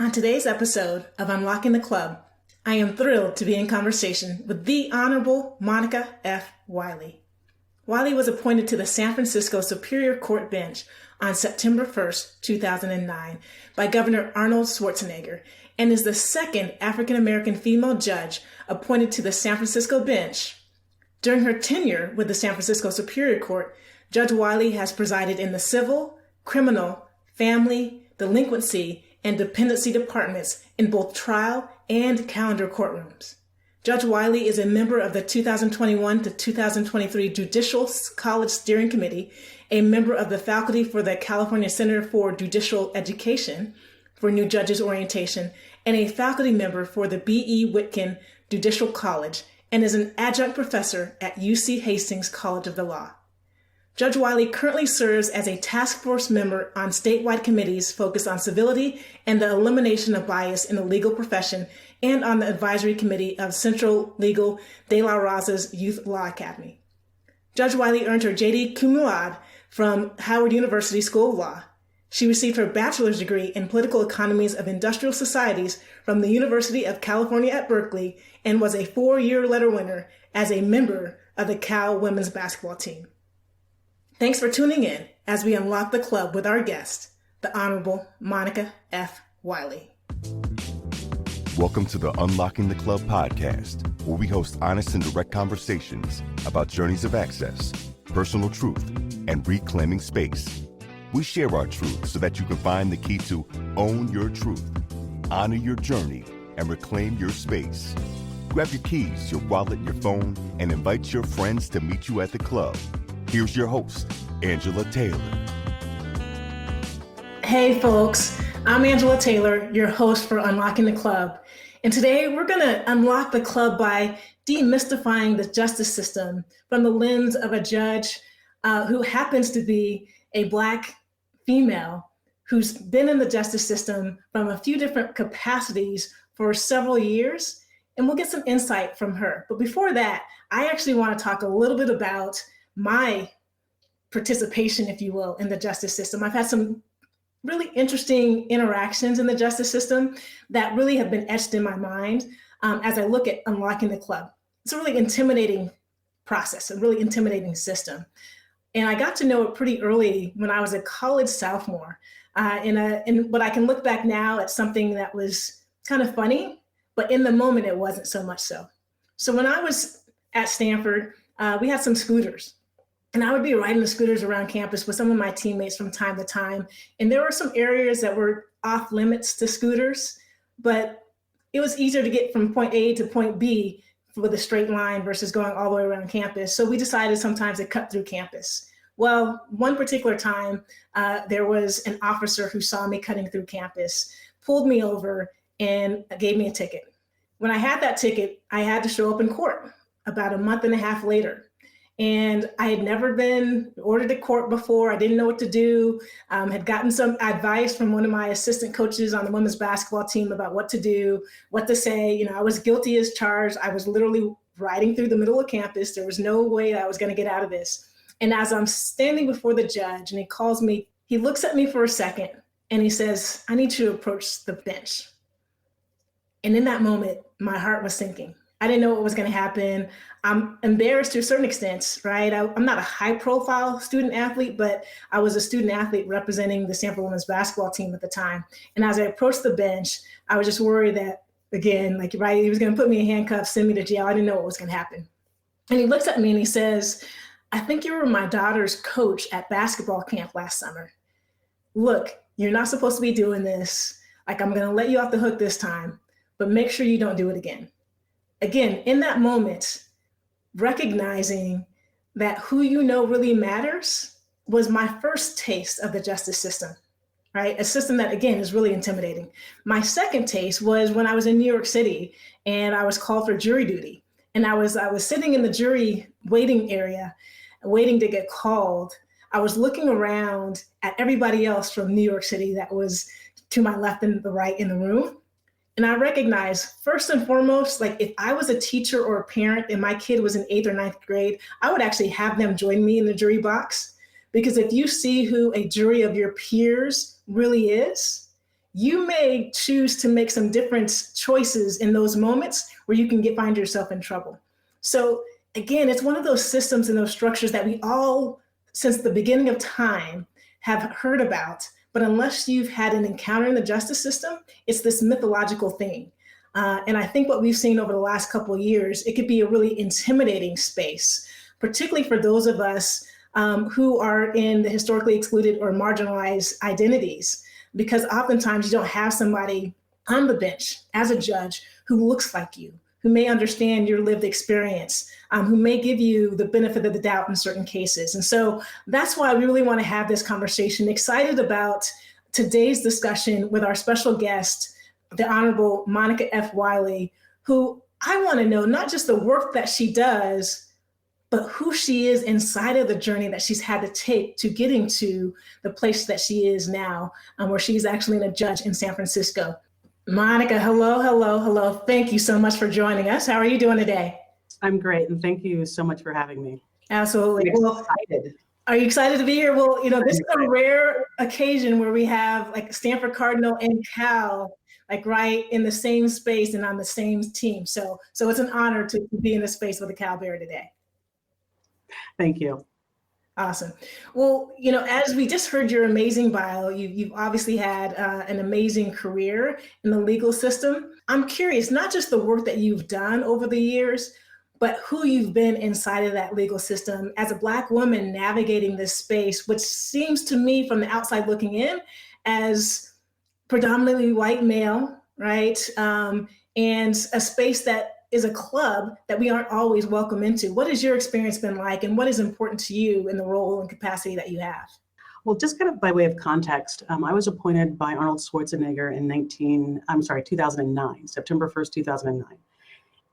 On today's episode of Unlocking the Club, I am thrilled to be in conversation with the Honorable Monica F. Wiley. Wiley was appointed to the San Francisco Superior Court bench on September 1st, 2009 by Governor Arnold Schwarzenegger and is the second African-American female judge appointed to the San Francisco bench. During her tenure with the San Francisco Superior Court, Judge Wiley has presided in the civil, criminal, family, delinquency, and dependency departments in both trial and calendar courtrooms. Judge Wiley is a member of the 2021 to 2023 Judicial College Steering Committee, a member of the faculty for the California Center for Judicial Education for New Judges Orientation, and a faculty member for the B.E. Whitkin Judicial College, and is an adjunct professor at UC Hastings College of the Law. Judge Wiley currently serves as a task force member on statewide committees focused on civility and the elimination of bias in the legal profession, and on the advisory committee of Central Legal de la Raza's Youth Law Academy. Judge Wiley earned her J.D. cum laude from Howard University School of Law. She received her bachelor's degree in political economies of industrial societies from the University of California at Berkeley and was a 4-year letter winner as a member of the Cal women's basketball team. Thanks for tuning in as we unlock the club with our guest, the Honorable Monica F. Wiley. Welcome to the Unlocking the Club podcast, where we host honest and direct conversations about journeys of access, personal truth, and reclaiming space. We share our truth so that you can find the key to own your truth, honor your journey, and reclaim your space. Grab your keys, your wallet, your phone, and invite your friends to meet you at the club. Here's your host, Angela Taylor. Hey folks, I'm Angela Taylor, your host for Unlocking the Club. And today we're going to unlock the club by demystifying the justice system from the lens of a judge who happens to be a Black female who's been in the justice system from a few different capacities for several years. And we'll get some insight from her. But before that, I actually want to talk a little bit about my participation, if you will, in the justice system. I've had some really interesting interactions in the justice system that really have been etched in my mind as I look at unlocking the club. It's a really intimidating process, a really intimidating system. And I got to know it pretty early when I was a college sophomore. But I can look back now at something that was kind of funny, but in the moment it wasn't so much so. So when I was at Stanford, we had some scooters. And I would be riding the scooters around campus with some of my teammates from time to time. And there were some areas that were off limits to scooters, but it was easier to get from point A to point B with a straight line versus going all the way around campus. So we decided sometimes to cut through campus. Well, one particular time, there was an officer who saw me cutting through campus, pulled me over, and gave me a ticket. When I had that ticket, I had to show up in court about a month and a half later. And I had never been ordered to court before. I didn't know what to do. Had gotten some advice from one of my assistant coaches on the women's basketball team about what to do, what to say. You know, I was guilty as charged. I was literally riding through the middle of campus. There was no way I was going to get out of this. And as I'm standing before the judge and he calls me, he looks at me for a second and he says, "I need you to approach the bench." And in that moment, my heart was sinking. I didn't know what was going to happen. I'm embarrassed to a certain extent, right? I'm not a high profile student athlete, but I was a student athlete representing the Stanford women's basketball team at the time. And as I approached the bench, I was just worried that, again, right, he was going to put me in handcuffs, send me to jail. I didn't know what was going to happen. And he looks at me and he says, "I think you were my daughter's coach at basketball camp last summer. Look, you're not supposed to be doing this. Like, I'm going to let you off the hook this time, but make sure you don't do it again." Again, in that moment, recognizing that who you know really matters was my first taste of the justice system, right? A system that, again, is really intimidating. My second taste was when I was in New York City and I was called for jury duty. And I was sitting in the jury waiting area, waiting to get called. I was looking around at everybody else from New York City that was to my left and the right in the room. And I recognize, first and foremost, like if I was a teacher or a parent and my kid was in 8th or 9th grade, I would actually have them join me in the jury box. Because if you see who a jury of your peers really is, you may choose to make some different choices in those moments where you can find yourself in trouble. So again, it's one of those systems and those structures that we all, since the beginning of time, have heard about. But unless you've had an encounter in the justice system, it's this mythological thing. And I think what we've seen over the last couple of years, it could be a really intimidating space, particularly for those of us who are in the historically excluded or marginalized identities, because oftentimes you don't have somebody on the bench as a judge who looks like you, who may understand your lived experience, who may give you the benefit of the doubt in certain cases. And so that's why we really want to have this conversation. Excited about today's discussion with our special guest, the Honorable Monica F. Wiley, who I want to know not just the work that she does, but who she is inside of the journey that she's had to take to getting to the place that she is now, where she's actually a judge in San Francisco. Monica, hello. Thank you so much for joining us. How are you doing today? I'm great, and thank you so much for having me. Absolutely. I'm excited. Are you excited to be here? Well, this is a rare occasion where we have like Stanford Cardinal and Cal, like right in the same space and on the same team. So it's an honor to be in the space with the Cal Bear today. Thank you. Awesome. Well, as we just heard your amazing bio, you've obviously had an amazing career in the legal system. I'm curious, not just the work that you've done over the years, but who you've been inside of that legal system as a Black woman navigating this space, which seems to me from the outside looking in as predominantly white male, right? And a space that is a club that we aren't always welcome into. What has your experience been like, and what is important to you in the role and capacity that you have? Well, just kind of by way of context, I was appointed by Arnold Schwarzenegger in 2009, September 1st, 2009.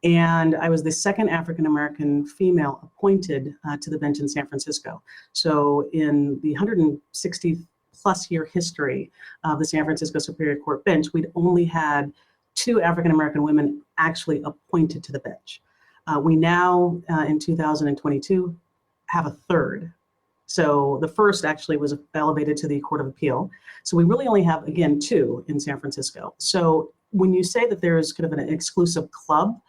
And I was the second African-American female appointed to the bench in San Francisco. So in the 160 plus year history of the San Francisco Superior Court bench, we'd only had 2 African-American women actually appointed to the bench. We now, in 2022, have a third. So the first actually was elevated to the Court of Appeal. So we really only have, again, 2 in San Francisco. So when you say that there is kind of an exclusive club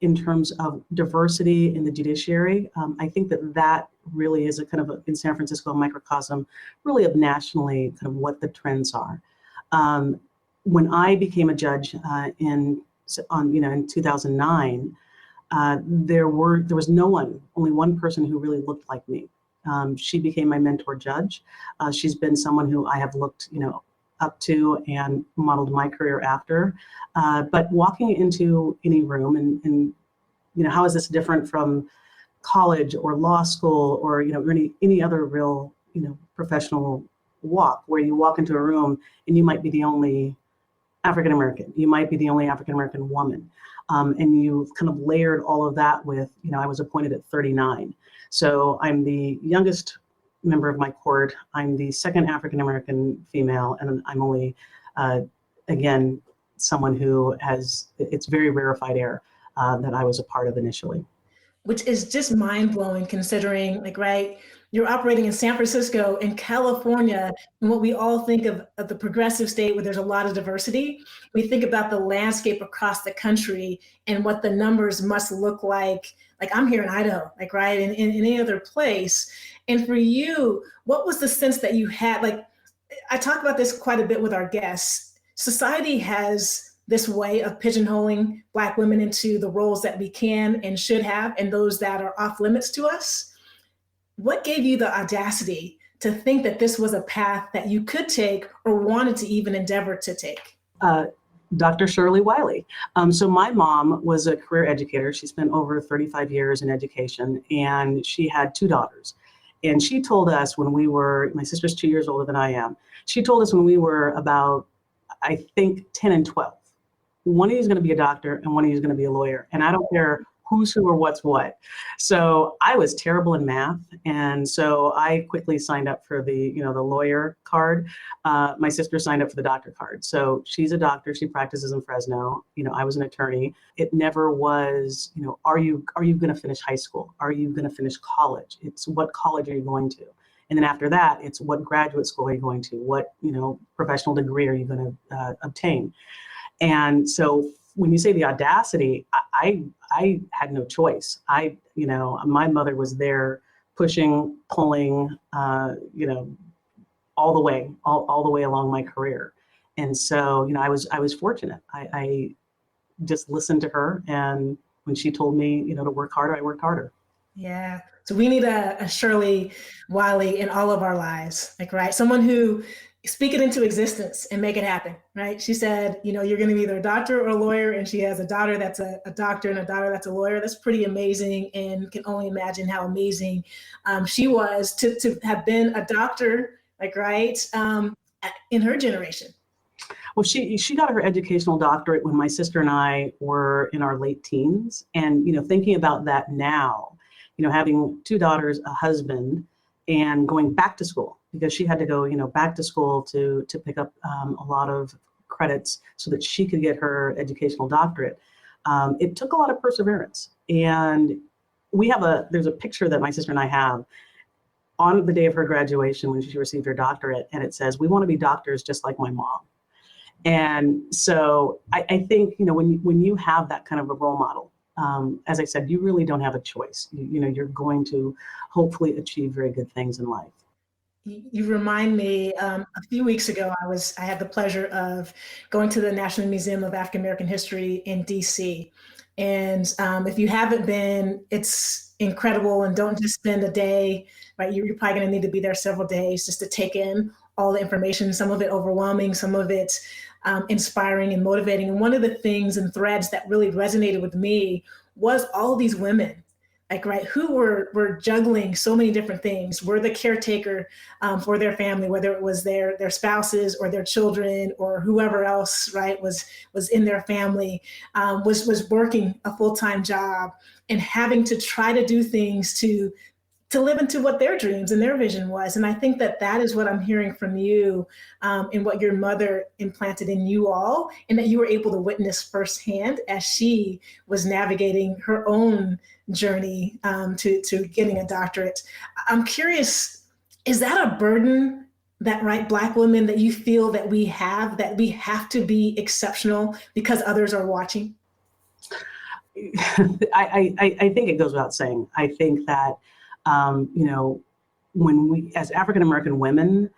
in terms of diversity in the judiciary, I think that really is a kind of, in San Francisco, a microcosm really of nationally kind of what the trends are. When I became a judge in 2009, there was no one, only one person who really looked like me. She became my mentor judge. She's been someone who I have looked, up to and modeled my career after. But walking into any room and how is this different from college or law school or any other real professional walk, where you walk into a room and you might be the only African-American, you might be the only African-American woman. And you've kind of layered all of that with, I was appointed at 39. So I'm the youngest member of my court. I'm the second African-American female, and I'm only, again, someone who it's very rarefied air that I was a part of initially. Which is just mind-blowing considering, right, you're operating in San Francisco and California, and what we all think of the progressive state where there's a lot of diversity. We think about the landscape across the country and what the numbers must look like I'm here in Idaho, right, in any other place. And for you, what was the sense that you had? I talk about this quite a bit with our guests. Society has this way of pigeonholing Black women into the roles that we can and should have, and those that are off limits to us. What gave you the audacity to think that this was a path that you could take or wanted to even endeavor to take? Dr. Shirley Wiley. So my mom was a career educator. She spent over 35 years in education, and she had 2 daughters. And she told us when we were, my sister's 2 years older than I am, she told us when we were about, I think, 10 and 12, one of you is going to be a doctor and one of you is going to be a lawyer. And I don't care who's who or what's what. So I was terrible in math. And so I quickly signed up for the lawyer card. My sister signed up for the doctor card. So she's a doctor. She practices in Fresno. I was an attorney. It never was, are you going to finish high school? Are you going to finish college? It's what college are you going to? And then after that, it's what graduate school are you going to? What, professional degree are you going to obtain? And so when you say the audacity, I had no choice. My mother was there pushing, pulling, all the way along my career. And so, I was fortunate. I just listened to her, and when she told me, to work harder, I worked harder. Yeah. So we need a Shirley Wiley in all of our lives, right? Someone who speak it into existence and make it happen, right? She said, you're going to be either a doctor or a lawyer, and she has a daughter that's a doctor and a daughter that's a lawyer. That's pretty amazing, and can only imagine how amazing she was to have been a doctor, in her generation. Well, she got her educational doctorate when my sister and I were in our late teens. And, thinking about that now, having two daughters, a husband, and going back to school, because she had to go, back to school to pick up a lot of credits so that she could get her educational doctorate. It took a lot of perseverance. And there's a picture that my sister and I have on the day of her graduation when she received her doctorate, and it says, "We want to be doctors just like my mom." And so I think, when you have that kind of a role model, as I said, you really don't have a choice. You're going to hopefully achieve very good things in life. You remind me, a few weeks ago, I had the pleasure of going to the National Museum of African American History in DC. And if you haven't been, it's incredible. And don't just spend a day, right? You're probably going to need to be there several days just to take in all the information, some of it overwhelming, some of it inspiring and motivating. And one of the things and threads that really resonated with me was all these women, who were juggling so many different things, were the caretaker for their family, whether it was their spouses or their children or whoever else, was in their family, was working a full-time job and having to try to do things to live into what their dreams and their vision was. And I think that is what I'm hearing from you, and what your mother implanted in you all, and that you were able to witness firsthand as she was navigating her own journey to getting a doctorate. I'm curious, is that a burden that, Black women, that you feel that we have to be exceptional because others are watching? I think it goes without saying. I think that, when we, as African-American women,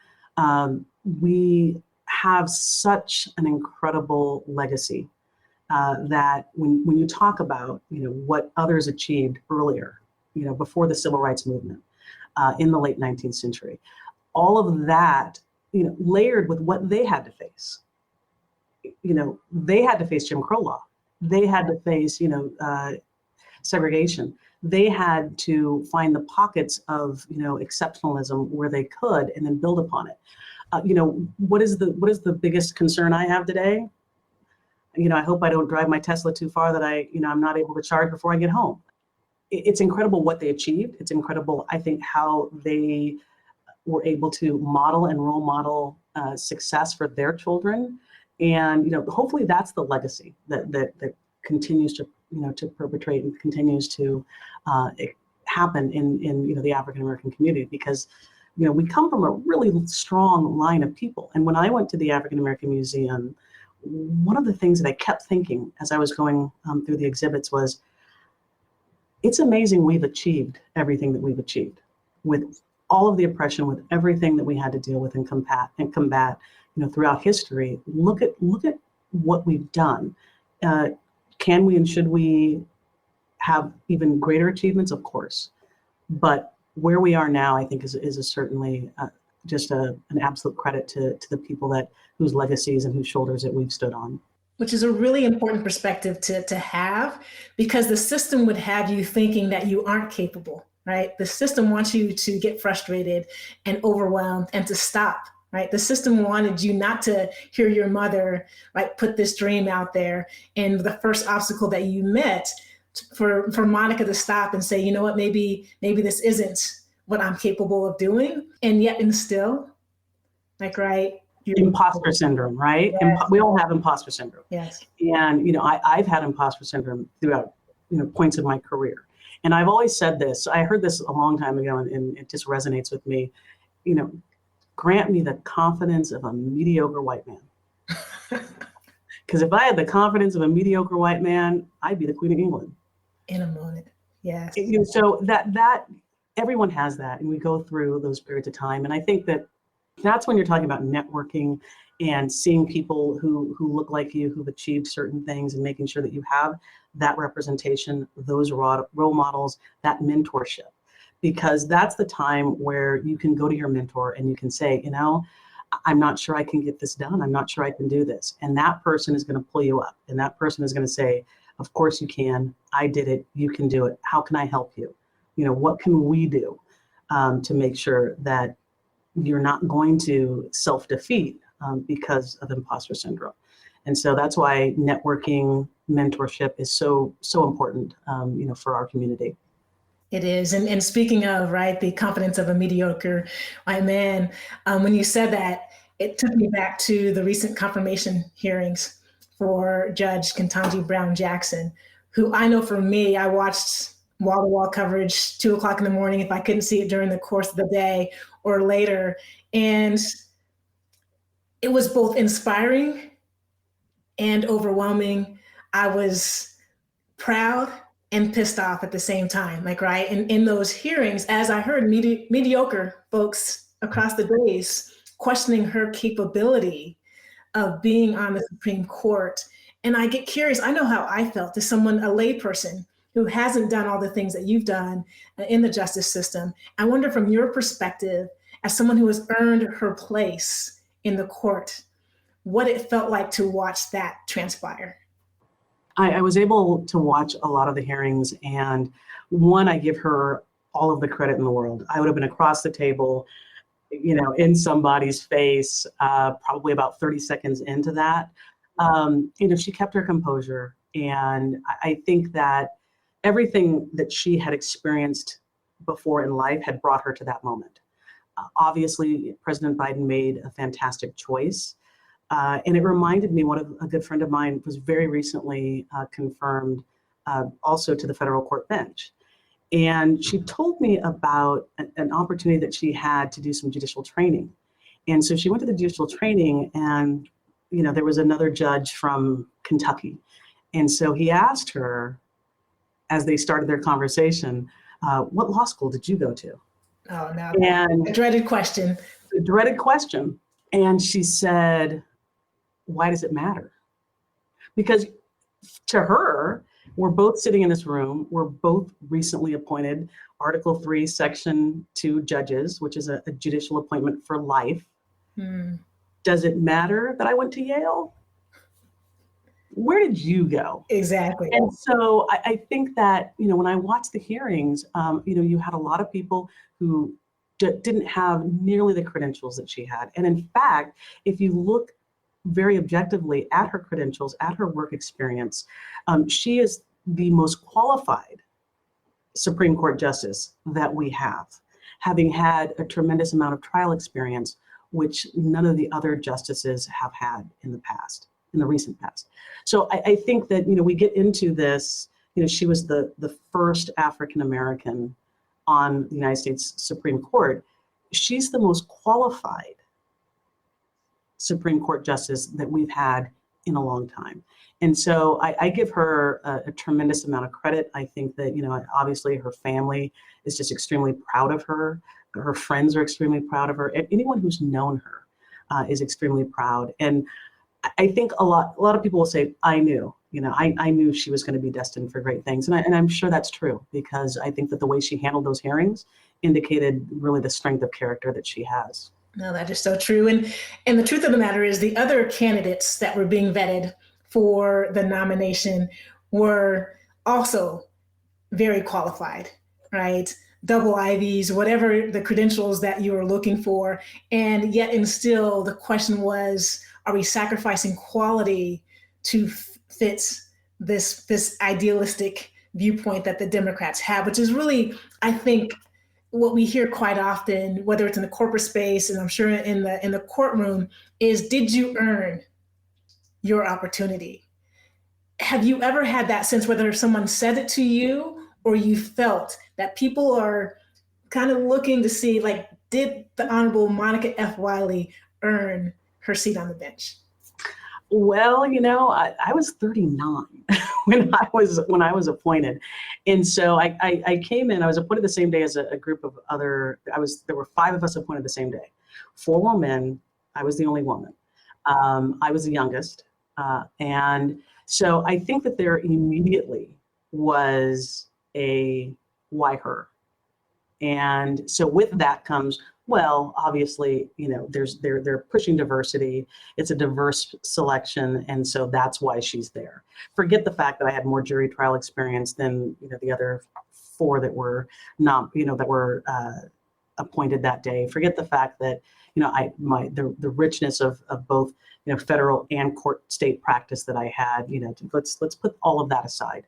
we have such an incredible legacy that when you talk about, what others achieved earlier, before the Civil Rights Movement in the late 19th century, all of that, layered with what they had to face. They had to face Jim Crow law. They had to face, segregation. They had to find the pockets of, exceptionalism where they could, and then build upon it. What is the biggest concern I have today? I hope I don't drive my Tesla too far that I'm not able to charge before I get home. It's incredible what they achieved. It's incredible, I think, how they were able to model and role model success for their children. And, hopefully that's the legacy that continues to, to perpetrate and continues to happen in the African-American community, because, we come from a really strong line of people. And when I went to the African-American Museum, one of the things that I kept thinking as I was going through the exhibits was, it's amazing we've achieved everything that we've achieved with all of the oppression, with everything that we had to deal with and combat, throughout history. Look at what we've done. Can we and should we have even greater achievements? Of course. But where we are now, I think, is certainly just an absolute credit to the people whose legacies and whose shoulders that we've stood on. Which is a really important perspective to have, because the system would have you thinking that you aren't capable, right? The system wants you to get frustrated and overwhelmed and to stop, right? The system wanted you not to hear your mother, put this dream out there, and the first obstacle that you met, for Monica to stop and say, you know what, maybe this isn't what I'm capable of doing, and yet and still, Imposter syndrome, right? Yes. We all have imposter syndrome. Yes. And, I've had imposter syndrome throughout, points of my career. And I've always said this, I heard this a long time ago, and it just resonates with me. grant me the confidence of a mediocre white man. Because if I had the confidence of a mediocre white man, I'd be the Queen of England. In a moment, yes. So that everyone has that, and we go through those periods of time. And I think that's when you're talking about networking and seeing people who look like you, who've achieved certain things, and making sure that you have that representation, those role models, that mentorship. Because that's the time where you can go to your mentor and you can say, I'm not sure I can get this done. I'm not sure I can do this. And that person is going to pull you up. And that person is going to say, of course you can. I did it. You can do it. How can I help you? What can we do to make sure that you're not going to self-defeat because of imposter syndrome? And so that's why networking, mentorship is so important, for our community. It is. And speaking of, right, the confidence of a mediocre white man, when you said that, it took me back to the recent confirmation hearings for Judge Ketanji Brown Jackson, who I know for me, I watched wall-to-wall coverage, 2:00 in the morning, if I couldn't see it during the course of the day or later. And it was both inspiring and overwhelming. I was proud and pissed off at the same time, right? And in those hearings, as I heard mediocre folks across the days questioning her capability of being on the Supreme Court. And I get curious, I know how I felt as someone, a layperson who hasn't done all the things that you've done in the justice system. I wonder from your perspective, as someone who has earned her place in the court, what it felt like to watch that transpire. I was able to watch a lot of the hearings, and one, I give her all of the credit in the world. I would have been across the table, in somebody's face, probably about 30 seconds into that. She kept her composure. And I think that everything that she had experienced before in life had brought her to that moment. Obviously, President Biden made a fantastic choice. And it reminded me, a good friend of mine was very recently confirmed also to the federal court bench. And she told me about an opportunity that she had to do some judicial training. And so she went to the judicial training, and there was another judge from Kentucky. And so he asked her, as they started their conversation, what law school did you go to? Oh, no. And a dreaded question. A dreaded question. And she said, why does it matter? Because to her, we're both sitting in this room. We're both recently appointed Article 3, Section 2 judges, which is a judicial appointment for life. Does it matter that I went to Yale? Where did you go? Exactly. And so I think that, when I watched the hearings, you had a lot of people who didn't have nearly the credentials that she had. And in fact, if you look very objectively at her credentials, at her work experience, she is the most qualified Supreme Court justice that we have, having had a tremendous amount of trial experience, which none of the other justices have had in the recent past. So I think that, we get into this, she was the first African-American on the United States Supreme Court. She's the most qualified Supreme Court justice that we've had in a long time. And so I give her a tremendous amount of credit. I think that, obviously her family is just extremely proud of her. Her friends are extremely proud of her. And anyone who's known her is extremely proud. And I think a lot of people will say, I knew she was going to be destined for great things. And I'm sure that's true, because I think that the way she handled those hearings indicated really the strength of character that she has. No, that is so true. And the truth of the matter is the other candidates that were being vetted for the nomination were also very qualified, right? Double Ivies, whatever the credentials that you were looking for. And yet and still the question was, are we sacrificing quality to fit this idealistic viewpoint that the Democrats have, which is really, I think, what we hear quite often, whether it's in the corporate space, and I'm sure in the courtroom, is, did you earn your opportunity? Have you ever had that sense, whether someone said it to you or you felt that people are kind of looking to see, like, did the Honorable Monica F. Wiley earn her seat on the bench? Well, I was 39 when I was appointed. And so I came in, I was appointed the same day as a group of there were 5 of us appointed the same day. 4 were men, I was the only woman. I was the youngest. And so I think that there immediately was a why her? And so with that comes, well, obviously, they're pushing diversity. It's a diverse selection, and so that's why she's there. Forget the fact that I had more jury trial experience than the other 4 that were not, that were appointed that day. Forget the fact that the richness of both federal and state practice that I had. Let's put all of that aside.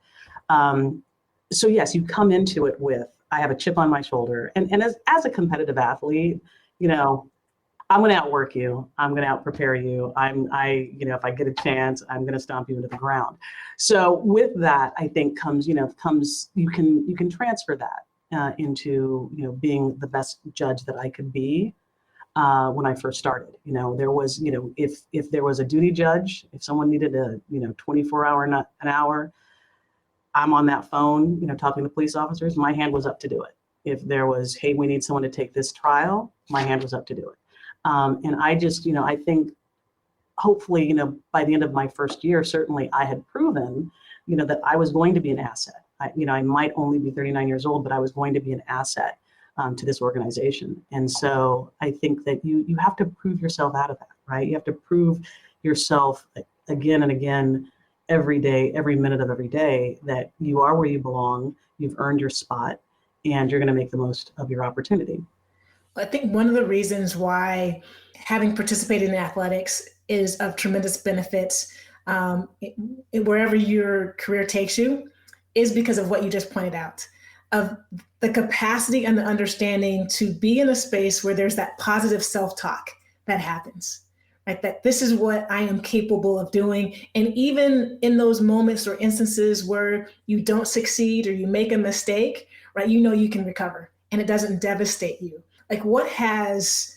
So yes, you come into it with, I have a chip on my shoulder, and as a competitive athlete, I'm going to outwork you. I'm going to outprepare you. If I get a chance, I'm going to stomp you into the ground. So with that, I think comes you can transfer that into being the best judge that I could be. When I first started, there was, if there was a duty judge, if someone needed a 24-hour, not an hour, I'm on that phone, talking to police officers, my hand was up to do it. If there was, hey, we need someone to take this trial, my hand was up to do it. And I just, I think hopefully, by the end of my first year, certainly I had proven, that I was going to be an asset. I might only be 39 years old, but I was going to be an asset to this organization. And so I think that you have to prove yourself out of that, right? You have to prove yourself again and again, every day, every minute of every day, that you are where you belong, you've earned your spot, and you're going to make the most of your opportunity. I think one of the reasons why having participated in athletics is of tremendous benefits wherever your career takes you is because of what you just pointed out, of the capacity and the understanding to be in a space where there's that positive self-talk that happens, right? That this is what I am capable of doing. And even in those moments or instances where you don't succeed or you make a mistake, right? You can recover and it doesn't devastate you. Like, what has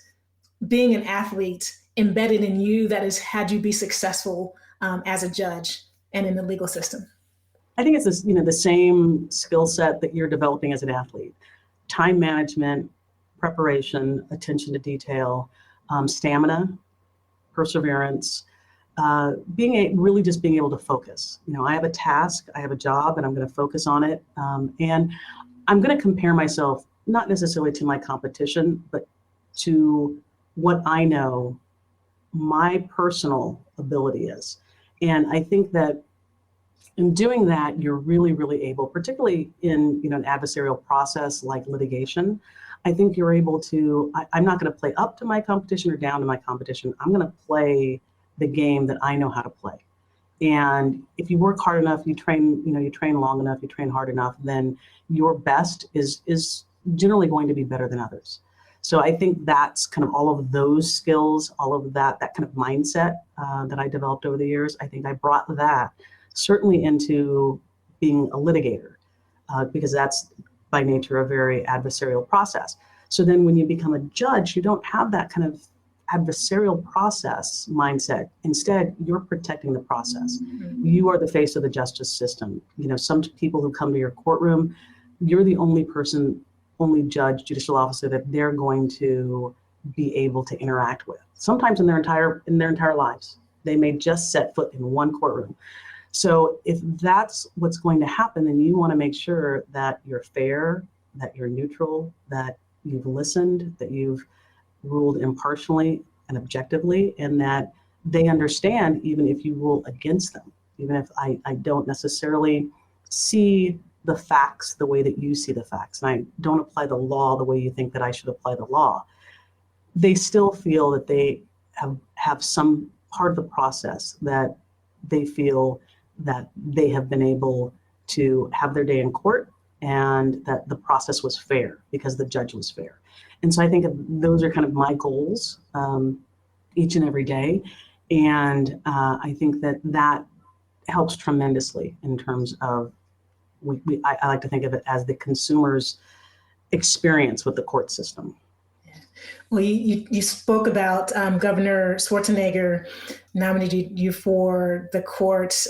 being an athlete embedded in you that has had you be successful as a judge and in the legal system? I think it's this, the same skill set that you're developing as an athlete: time management, preparation, attention to detail, stamina, perseverance, really just being able to focus. I have a task, I have a job, and I'm going to focus on it. And I'm going to compare myself not necessarily to my competition, but to what I know my personal ability is. And I think that in doing that, you're really, really able, particularly in an adversarial process like litigation, I think you're able to, I'm not going to play up to my competition or down to my competition. I'm going to play the game that I know how to play. And if you work hard enough, you train long enough, you train hard enough, then your best is generally going to be better than others. So I think that's kind of all of those skills, all of that kind of mindset that I developed over the years. I think I brought that certainly into being a litigator, because that's by nature a very adversarial process. So then when you become a judge, you don't have that kind of adversarial process mindset. Instead, you're protecting the process. Mm-hmm. You are the face of the justice system. Some people who come to your courtroom, you're the only judge, judicial officer that they're going to be able to interact with. Sometimes in their entire lives, they may just set foot in one courtroom. So if that's what's going to happen, then you want to make sure that you're fair, that you're neutral, that you've listened, that you've ruled impartially and objectively, and that they understand even if you rule against them, even if I don't necessarily see the facts the way that you see the facts, and I don't apply the law the way you think that I should apply the law, they still feel that they have some part of the process that they feel that they have been able to have their day in court, and that the process was fair because the judge was fair. And so I think those are kind of my goals each and every day. And I think that helps tremendously in terms of, I like to think of it as the consumer's experience with the court system. Well, you spoke about Governor Schwarzenegger nominated you for the court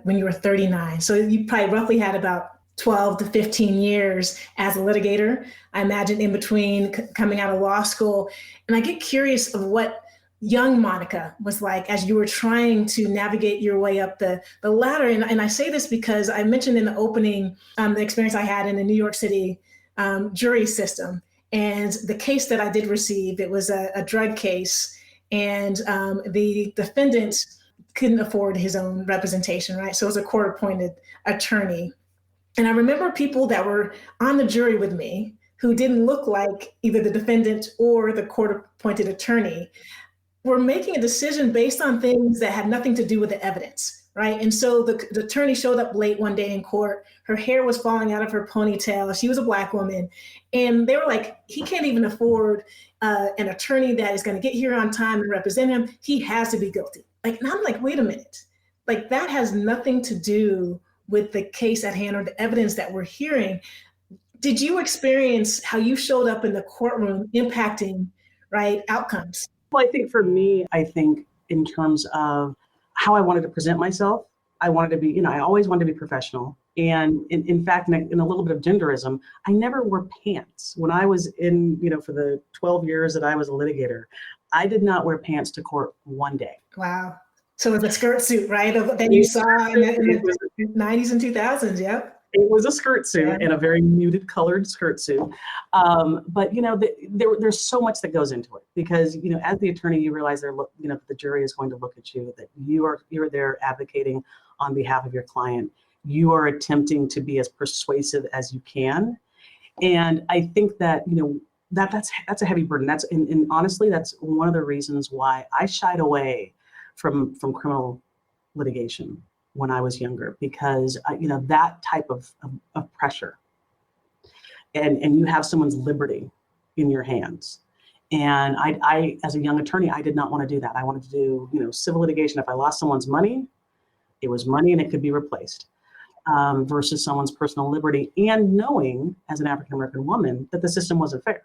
when you were 39. So you probably roughly had about 12 to 15 years as a litigator, I imagine, in between coming out of law school. And I get curious of what young Monica was like as you were trying to navigate your way up the ladder. And I say this because I mentioned in the opening the experience I had in the New York City jury system. And the case that I did receive, it was a drug case, and the defendant couldn't afford his own representation, right? So it was a court-appointed attorney. And I remember people that were on the jury with me who didn't look like either the defendant or the court-appointed attorney were making a decision based on things that had nothing to do with the evidence, right? And so the attorney showed up late one day in court. Her hair was falling out of her ponytail. She was a Black woman. And they were like, he can't even afford an attorney that is going to get here on time and represent him. He has to be guilty. Like, and I'm like, wait a minute. Like, that has nothing to do with the case at hand or the evidence that we're hearing. Did you experience how you showed up in the courtroom impacting, right, outcomes? Well, I think for me, in terms of how I wanted to present myself, I wanted to be, I always wanted to be professional. And in fact, in a little bit of genderism, I never wore pants. When I was in, for the 12 years that I was a litigator, I did not wear pants to court one day. Wow. So it was a skirt suit, right? That you saw in the 90s and 2000s, yep. It was a skirt suit and a very muted colored skirt suit. But, there's so much that goes into it because, as the attorney, you realize the jury is going to look at you, that you're there advocating on behalf of your client. You are attempting to be as persuasive as you can. And I think that, that's a heavy burden. And honestly, that's one of the reasons why I shied away from criminal litigation when I was younger, because that type of pressure, and you have someone's liberty in your hands. And I, as a young attorney, I did not want to do that. I wanted to do, civil litigation. If I lost someone's money, it was money and it could be replaced, versus someone's personal liberty. And knowing, as an African-American woman, that the system wasn't fair.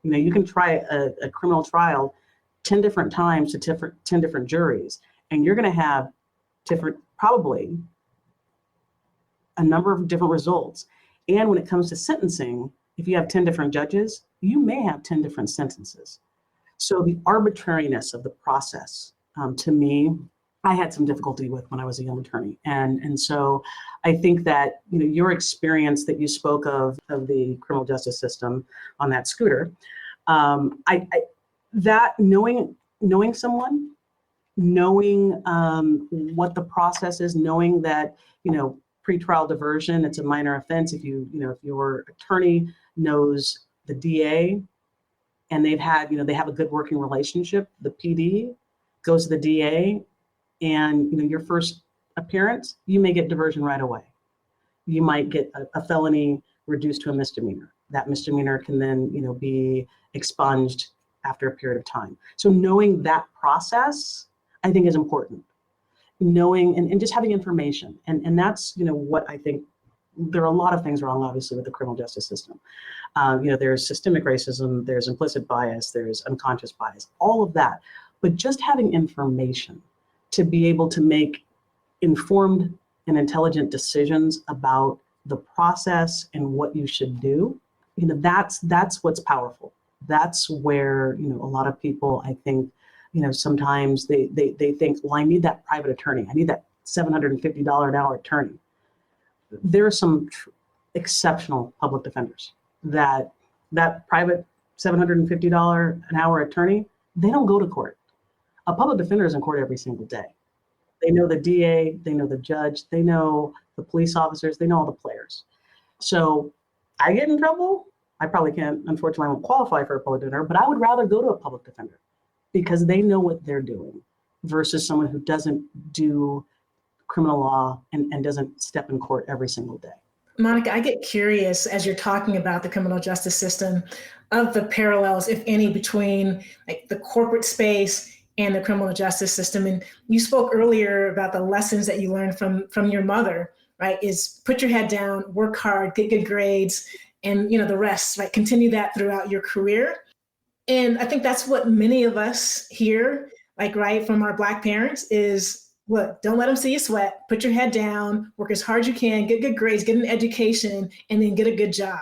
You can try a criminal trial 10 different times to 10 different juries, and you're going to have probably a number of different results. And when it comes to sentencing, if you have 10 different judges, you may have 10 different sentences. So the arbitrariness of the process, to me, I had some difficulty with when I was a young attorney. And so I think that, your experience that you spoke of the criminal justice system on that scooter, that knowing someone, knowing what the process is, knowing that, pretrial diversion, it's a minor offense. If your attorney knows the DA and they have a good working relationship, the PD goes to the DA, and, your first appearance, you may get diversion right away. You might get a felony reduced to a misdemeanor. That misdemeanor can then, be expunged after a period of time. So knowing that process, I think, is important. Knowing and just having information. And that's, what I think, there are a lot of things wrong, obviously, with the criminal justice system. There's systemic racism, there's implicit bias, there's unconscious bias, all of that. But just having information to be able to make informed and intelligent decisions about the process and what you should do, that's what's powerful. That's where, a lot of people, I think, sometimes they think, well, I need that private attorney. I need that $750 an hour attorney. There are some exceptional public defenders that private $750 an hour attorney, they don't go to court. A public defender is in court every single day. They know the DA, they know the judge, they know the police officers, they know all the players. So I get in trouble. I probably can't, unfortunately, I won't qualify for a public defender, but I would rather go to a public defender because they know what they're doing versus someone who doesn't do criminal law and doesn't step in court every single day. Monica, I get curious as you're talking about the criminal justice system of the parallels, if any, between like the corporate space and the criminal justice system. And you spoke earlier about the lessons that you learned from your mother, right? Is put your head down, work hard, get good grades, and the rest, right? Continue that throughout your career. And I think that's what many of us hear, like, right, from our Black parents is, look, don't let them see you sweat, put your head down, work as hard as you can, get good grades, get an education, and then get a good job.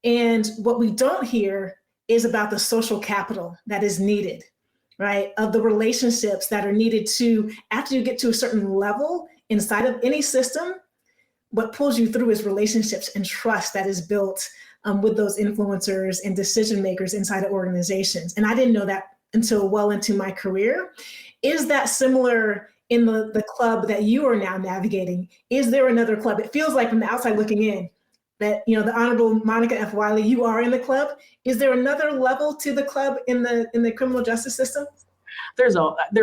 And what we don't hear is about the social capital that is needed, right? Of the relationships that are needed to, after you get to a certain level inside of any system, what pulls you through is relationships and trust that is built with those influencers and decision makers inside of organizations. And I didn't know that until well into my career. Is that similar in the club that you are now navigating? Is there another club? It feels like from the outside looking in that, you know, the Honorable Monica F. Wiley, you are in the club. Is there another level to the club in the criminal justice system? There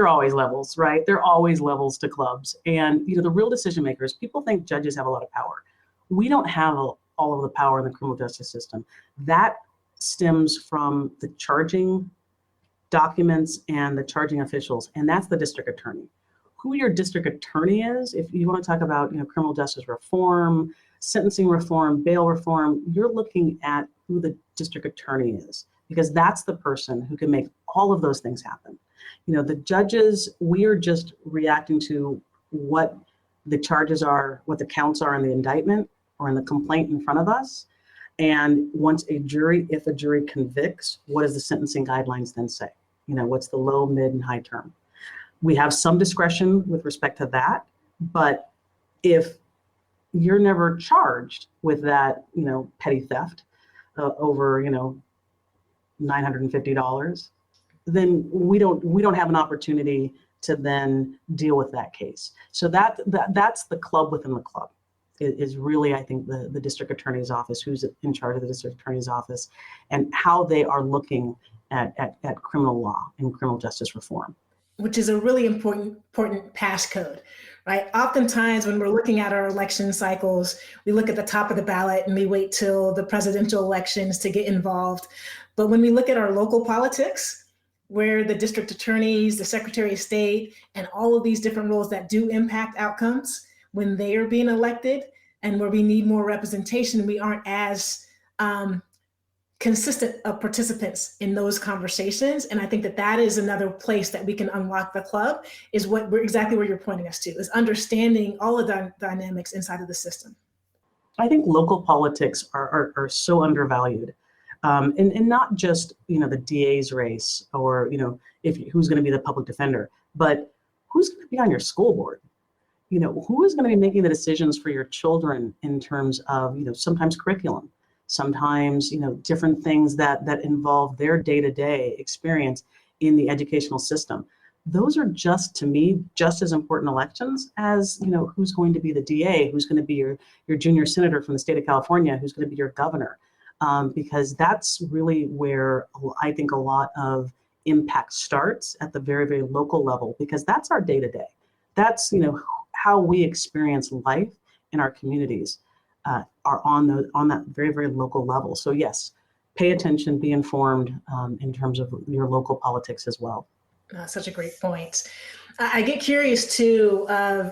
are always levels, right? There are always levels to clubs. And, you know, the real decision makers, people think judges have a lot of power. We don't have all of the power in the criminal justice system. That stems from the charging documents and the charging officials, and that's the district attorney. Who your district attorney is, if you want to talk about, you know, criminal justice reform, sentencing reform, bail reform, you're looking at who the district attorney is, because that's the person who can make all of those things happen. You know, the judges, we are just reacting to what the charges are, what the counts are in the indictment or in the complaint in front of us. And once if a jury convicts, what does the sentencing guidelines then say? You know, what's the low, mid, and high term? We have some discretion with respect to that, but if you're never charged with that, you know, petty theft over, you know, $950, then we don't have an opportunity to then deal with that case. So that's the club within the club. Is really, I think, the district attorney's office, who's in charge of the district attorney's office, and how they are looking at criminal law and criminal justice reform. Which is a really important passcode, right? Oftentimes when we're looking at our election cycles, we look at the top of the ballot and we wait till the presidential elections to get involved. But when we look at our local politics, where the district attorneys, the secretary of state, and all of these different roles that do impact outcomes, when they are being elected and where we need more representation, we aren't as consistent of participants in those conversations. And I think that is another place that we can unlock the club, is exactly where you're pointing us to, is understanding all of the dynamics inside of the system. I think local politics are so undervalued. And not just, you know, the DA's race or, you know, who's going to be the public defender, but who's going to be on your school board? You know, who is going to be making the decisions for your children in terms of, you know, sometimes curriculum, sometimes, you know, different things that involve their day-to-day experience in the educational system. Those are just, to me, just as important elections as, you know, who's going to be the DA, who's going to be your junior senator from the state of California, who's going to be your governor, because that's really where I think a lot of impact starts, at the very, very local level, because that's our day-to-day. That's, you know, how we experience life in our communities are on that very, very local level. So yes, pay attention, be informed in terms of your local politics as well. Such a great point. I get curious too,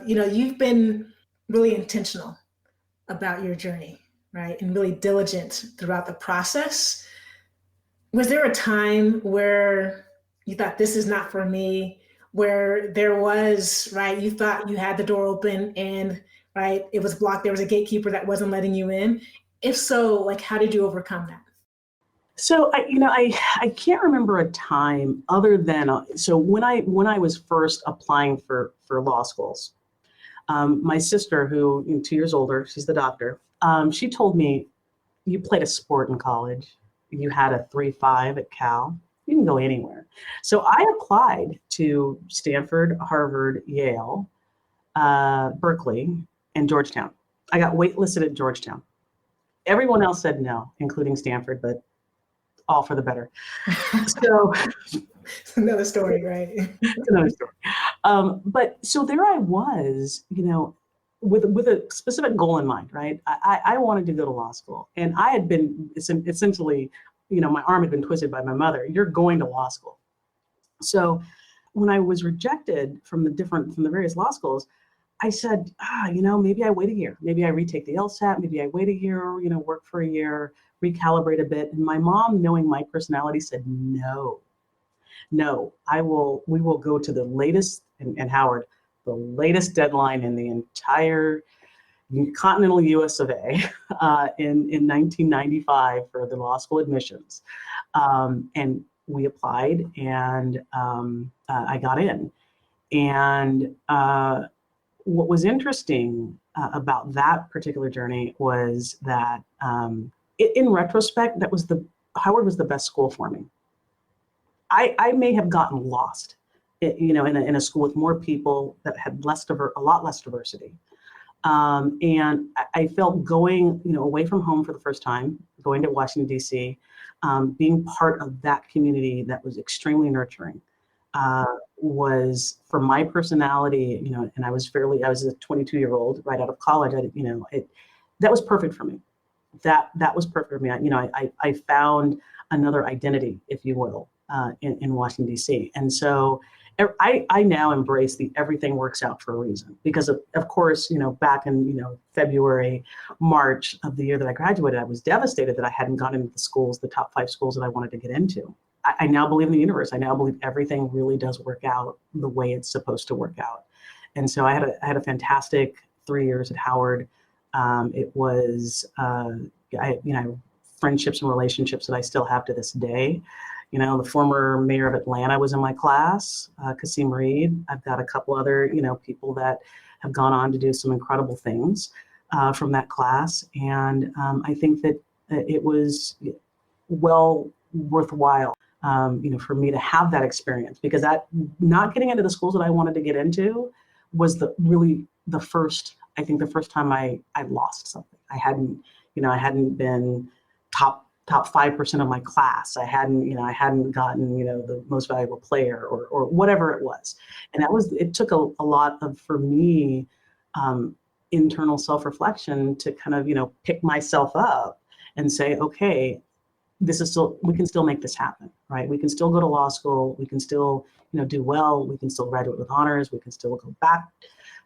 you know, you've been really intentional about your journey, right? And really diligent throughout the process. Was there a time where you thought, this is not for me, where there was, right, you thought you had the door open and, right, it was blocked, there was a gatekeeper that wasn't letting you in? If so, like, how did you overcome that? So I can't remember a time other than, so when I was first applying for law schools, my sister, who, you know, 2 years older, she's the doctor, she told me, you played a sport in college, you had a 3.5 at Cal, you can go anywhere. So I applied to Stanford, Harvard, Yale, Berkeley, and Georgetown. I got waitlisted at Georgetown. Everyone else said no, including Stanford, but all for the better. So it's another story, right? It's another story. But so there I was, you know, with a specific goal in mind, right? I wanted to go to law school, and I had been essentially, you know, my arm had been twisted by my mother. You're going to law school. So when I was rejected from the various law schools, I said, you know, maybe I wait a year. Maybe I retake the LSAT. Maybe I wait a year, you know, work for a year, recalibrate a bit. And my mom, knowing my personality, said, no, we will go to the latest, and Howard, the latest deadline in the entire continental US of A in 1995 for the law school admissions. And we applied, and I got in. And what was interesting about that particular journey was that in retrospect, Howard was the best school for me. I may have gotten lost, in a school with more people that had a lot less diversity. And I felt going, away from home for the first time, going to Washington, D.C., being part of that community that was extremely nurturing, was, for my personality, and I was a 22-year-old right out of college. That was perfect for me. That was perfect for me. I found another identity, if you will, in Washington, D.C. And so I now embrace the everything works out for a reason, because of course, back in, February, March of the year that I graduated, I was devastated that I hadn't gotten into the top 5 schools that I wanted to get into. I now believe in the universe. I now believe everything really does work out the way it's supposed to work out. And so I had a fantastic 3 years at Howard. It was, friendships and relationships that I still have to this day. The former mayor of Atlanta was in my class, Kasim Reed. I've got a couple other, people that have gone on to do some incredible things from that class. And I think that it was well worthwhile, for me to have that experience, because that not getting into the schools that I wanted to get into was the first time I lost something. I hadn't been top 5% of my class. I hadn't gotten, the most valuable player or whatever it was. And it took a lot of, for me, internal self-reflection to kind of, pick myself up and say, okay, we can still make this happen, right? We can still go to law school. We can still, do well. We can still graduate with honors. We can still go back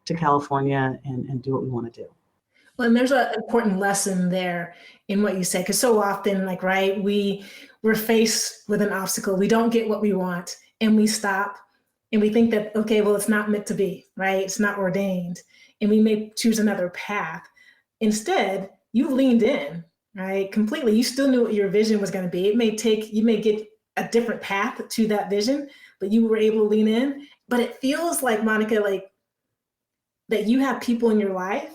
to California and do what we want to do. Well, and there's an important lesson there in what you said, because so often, we're faced with an obstacle. We don't get what we want, and we stop, and we think that, okay, well, it's not meant to be, right? It's not ordained, and we may choose another path. Instead, you leaned in, right? Completely. You still knew what your vision was going to be. You may get a different path to that vision, but you were able to lean in. But it feels like, Monica, that you have people in your life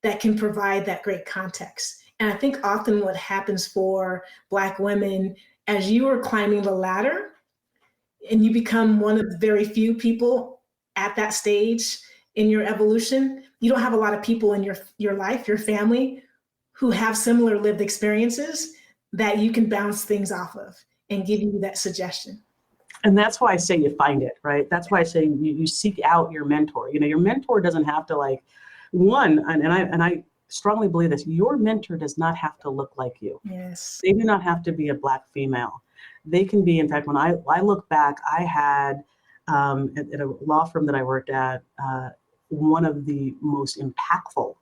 that can provide that great context. And I think often what happens for Black women, as you are climbing the ladder and you become one of the very few people at that stage in your evolution, you don't have a lot of people in your life, your family, who have similar lived experiences that you can bounce things off of and give you that suggestion. And that's why I say you find it, right? That's why I say you seek out your mentor. Your mentor doesn't have to and I strongly believe this, your mentor does not have to look like you. Yes. They do not have to be a Black female. They can be, in fact, when I look back, I had at a law firm that I worked at, one of the most impactful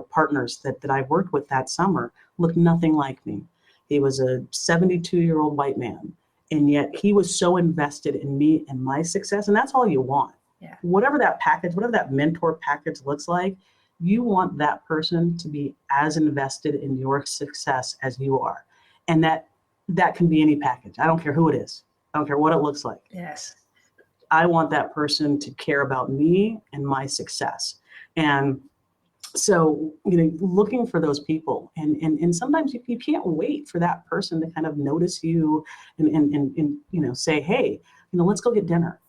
partners that I worked with that summer looked nothing like me. He was a 72-year-old white man, and yet he was so invested in me and my success, and that's all you want. Yeah. Whatever that mentor package looks like, you want that person to be as invested in your success as you are. And that can be any package. I don't care who it is. I don't care what it looks like. Yes. I want that person to care about me and my success. And so, looking for those people, and sometimes you can't wait for that person to kind of notice you and say, hey, let's go get dinner.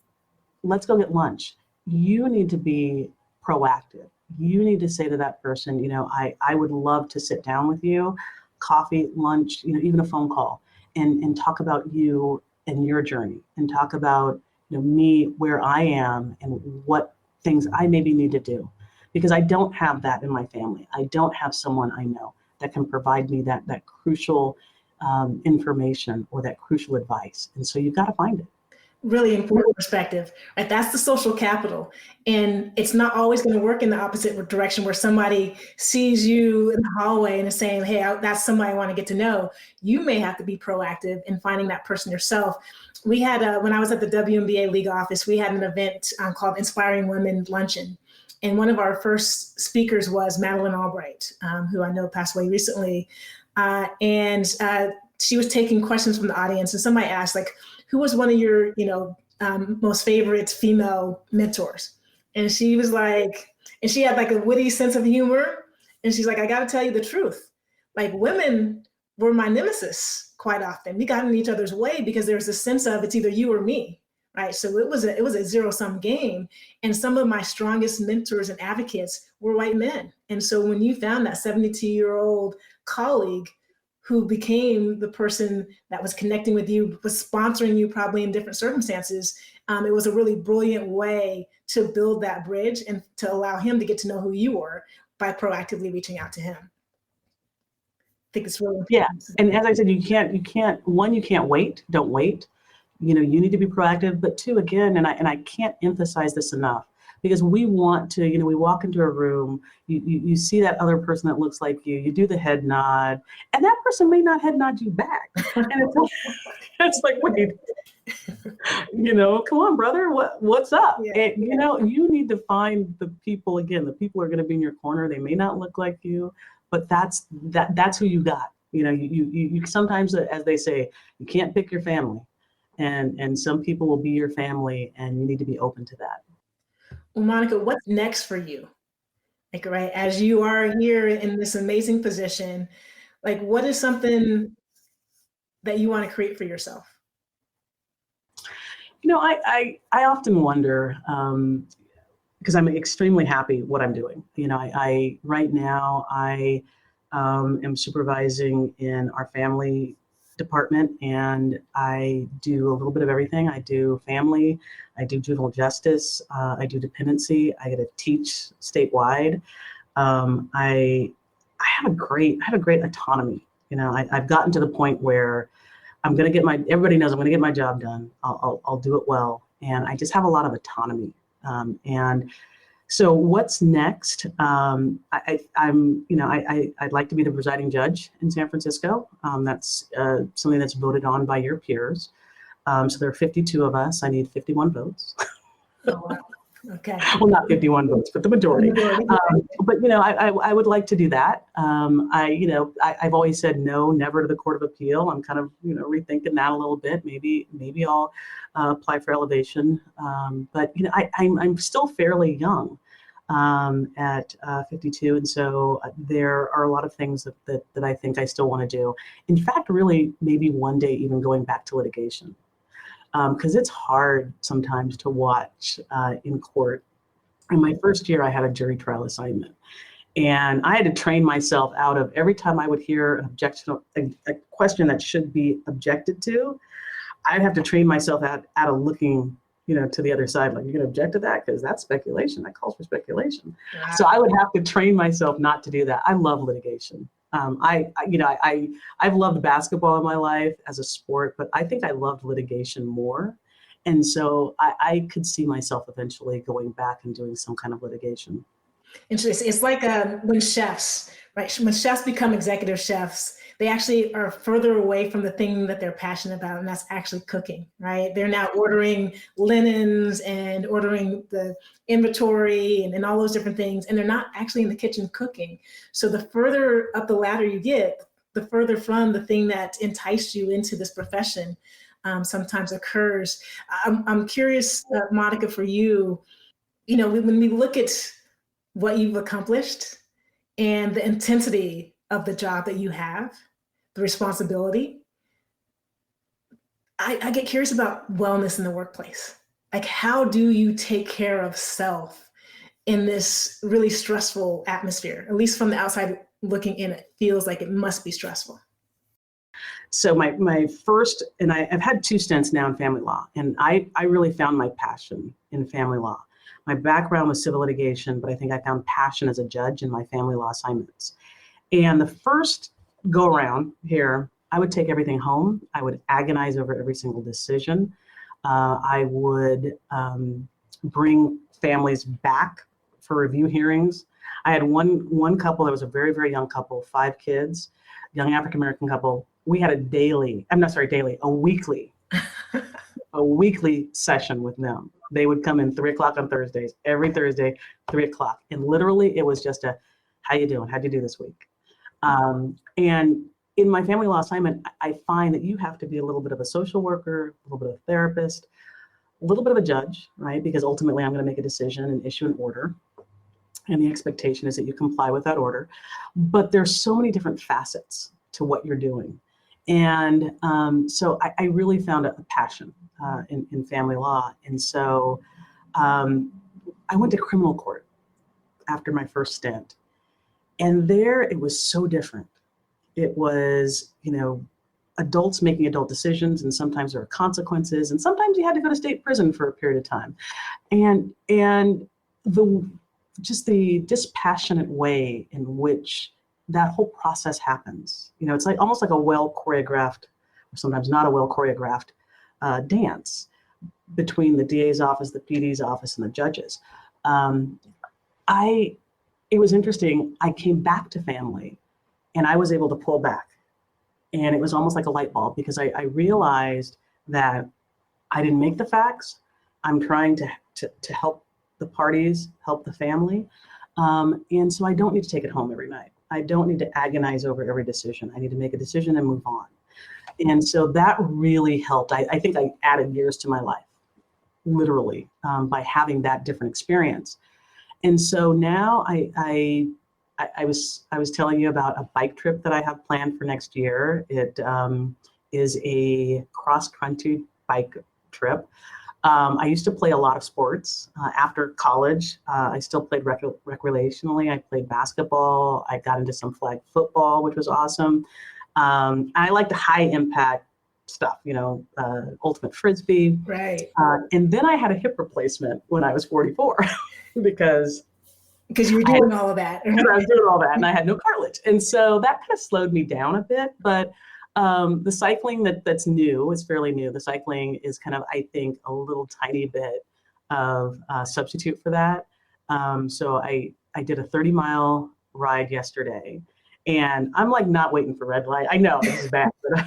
Let's go get lunch. You need to be proactive. You need to say to that person, I would love to sit down with you, coffee, lunch, even a phone call, and talk about you and your journey, and talk about, me, where I am, and what things I maybe need to do. Because I don't have that in my family. I don't have someone I know that can provide me that crucial information or that crucial advice. And so you've got to find it. Really important perspective, right? That's the social capital. And it's not always going to work in the opposite direction where somebody sees you in the hallway and is saying, hey, that's somebody I want to get to know. You may have to be proactive in finding that person yourself. We had, when I was at the WNBA League office, we had an event called Inspiring Women Luncheon. And one of our first speakers was Madeleine Albright, who I know passed away recently. And she was taking questions from the audience, and somebody asked, like, who was one of your, most favorite female mentors? And she was like, and she had like a witty sense of humor. And she's like, I got to tell you the truth. Like, women were my nemesis quite often. We got in each other's way because there's a sense of it's either you or me, right? So it was a zero-sum game. And some of my strongest mentors and advocates were white men. And so when you found that 72-year-old colleague who became the person that was connecting with you, was sponsoring you probably in different circumstances, it was a really brilliant way to build that bridge and to allow him to get to know who you were by proactively reaching out to him. I think it's really important. Yeah, and as I said, you can't wait. Don't wait. You need to be proactive. But two, again, and I can't emphasize this enough, because we want to, we walk into a room, you see that other person that looks like you do the head nod, and that person may not head nod you back. And it's like, wait, come on, brother, what's up? Yeah. And, you need to find the people, again, the people are going to be in your corner. They may not look like you, but that's who you got. You sometimes, as they say, you can't pick your family, and some people will be your family, and you need to be open to that. Well, Monica, what's next for you? Like, right, as you are here in this amazing position, like, what is something that you want to create for yourself? I often wonder, because I'm extremely happy what I'm doing. I right now I am supervising in our family department, and I do a little bit of everything. I do family, I do juvenile justice, I do dependency. I get to teach statewide. I have a great autonomy. I've gotten to the point where everybody knows I'm going to get my job done. I'll do it well, and I just have a lot of autonomy. And so what's next? I'd like to be the presiding judge in San Francisco. That's something that's voted on by your peers. So there are 52 of us. I need 51 votes. Oh, wow. Okay. Well, not 51 votes, but the majority. But I would like to do that. I've always said no, never to the Court of Appeal. I'm kind of rethinking that a little bit. Maybe I'll apply for elevation. But I'm still fairly young at 52, and so there are a lot of things that I think I still want to do. In fact, really, maybe one day even going back to litigation. Because it's hard sometimes to watch in court. In my first year, I had a jury trial assignment, and I had to train myself out of every time I would hear a question that should be objected to, I'd have to train myself out of looking, to the other side, like, you're going to object to that because that's speculation. That calls for speculation. Wow. So I would have to train myself not to do that. I love litigation. I've loved basketball in my life as a sport, but I think I loved litigation more. And so I could see myself eventually going back and doing some kind of litigation. Interesting. It's like when chefs, right? When chefs become executive chefs, they actually are further away from the thing that they're passionate about, and that's actually cooking, right? They're now ordering linens and ordering the inventory and all those different things, and they're not actually in the kitchen cooking. So the further up the ladder you get, the further from the thing that enticed you into this profession sometimes occurs. I'm curious, Monica, for you, when we look at what you've accomplished and the intensity of the job that you have, the responsibility, I get curious about wellness in the workplace. Like, how do you take care of self in this really stressful atmosphere? At least from the outside looking in, it feels like it must be stressful. So my first, and I've had 2 stints now in family law, and I really found my passion in family law. My background was civil litigation, but I think I found passion as a judge in my family law assignments. And the first go around here, I would take everything home. I would agonize over every single decision. I would bring families back for review hearings. I had one couple that was a very, very young couple, 5 kids, young African-American couple. We had a weekly session with them. They would come in 3 o'clock on Thursdays, every Thursday, 3 o'clock. And literally it was just how you doing? How'd you do this week? And in my family law assignment, I find that you have to be a little bit of a social worker, a little bit of a therapist, a little bit of a judge, right? Because ultimately I'm going to make a decision and issue an order. And the expectation is that you comply with that order. But there's so many different facets to what you're doing. And so I really found a passion in family law. And so I went to criminal court after my first stint. And there it was so different. It was, adults making adult decisions, and sometimes there were consequences, and sometimes you had to go to state prison for a period of time. And the dispassionate way in which that whole process happens. It's like almost like a well choreographed, or sometimes not a well choreographed dance between the DA's office, the PD's office, and the judges. It was interesting. I came back to family and I was able to pull back. And it was almost like a light bulb, because I realized that I didn't make the facts. I'm trying to help the parties, help the family. And so I don't need to take it home every night. I don't need to agonize over every decision. I need to make a decision and move on. And so that really helped. I think I added years to my life, literally, by having that different experience. And so now I was telling you about a bike trip that I have planned for next year. It is a cross-country bike trip. I used to play a lot of sports. After college, I still played recreationally. I played basketball. I got into some flag football, which was awesome. I like the high impact stuff, ultimate frisbee. Right. And then I had a hip replacement when I was 44 because you were doing all of that. I was doing all that and I had no cartilage. And so that kind of slowed me down a bit. But the cycling that's new is fairly new. The cycling is kind of, I think, a little tiny bit of substitute for that. So I did a 30-mile ride yesterday, and I'm like not waiting for red light. I know this is bad, but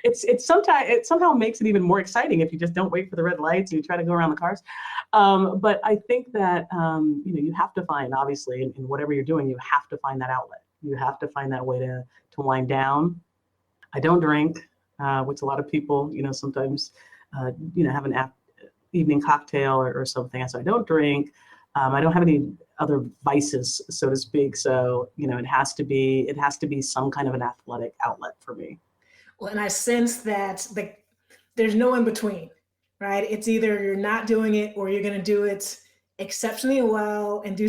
it somehow makes it even more exciting if you just don't wait for the red lights and you try to go around the cars. But I think that you have to find, obviously, in whatever you're doing, you have to find that outlet. You have to find that way to wind down. I don't drink, which a lot of people, sometimes, have an evening cocktail or something. So I don't drink. I don't have any other vices, so to speak. So, it has to be some kind of an athletic outlet for me. Well, and I sense that there's no in between, right? It's either you're not doing it or you're going to do it exceptionally well and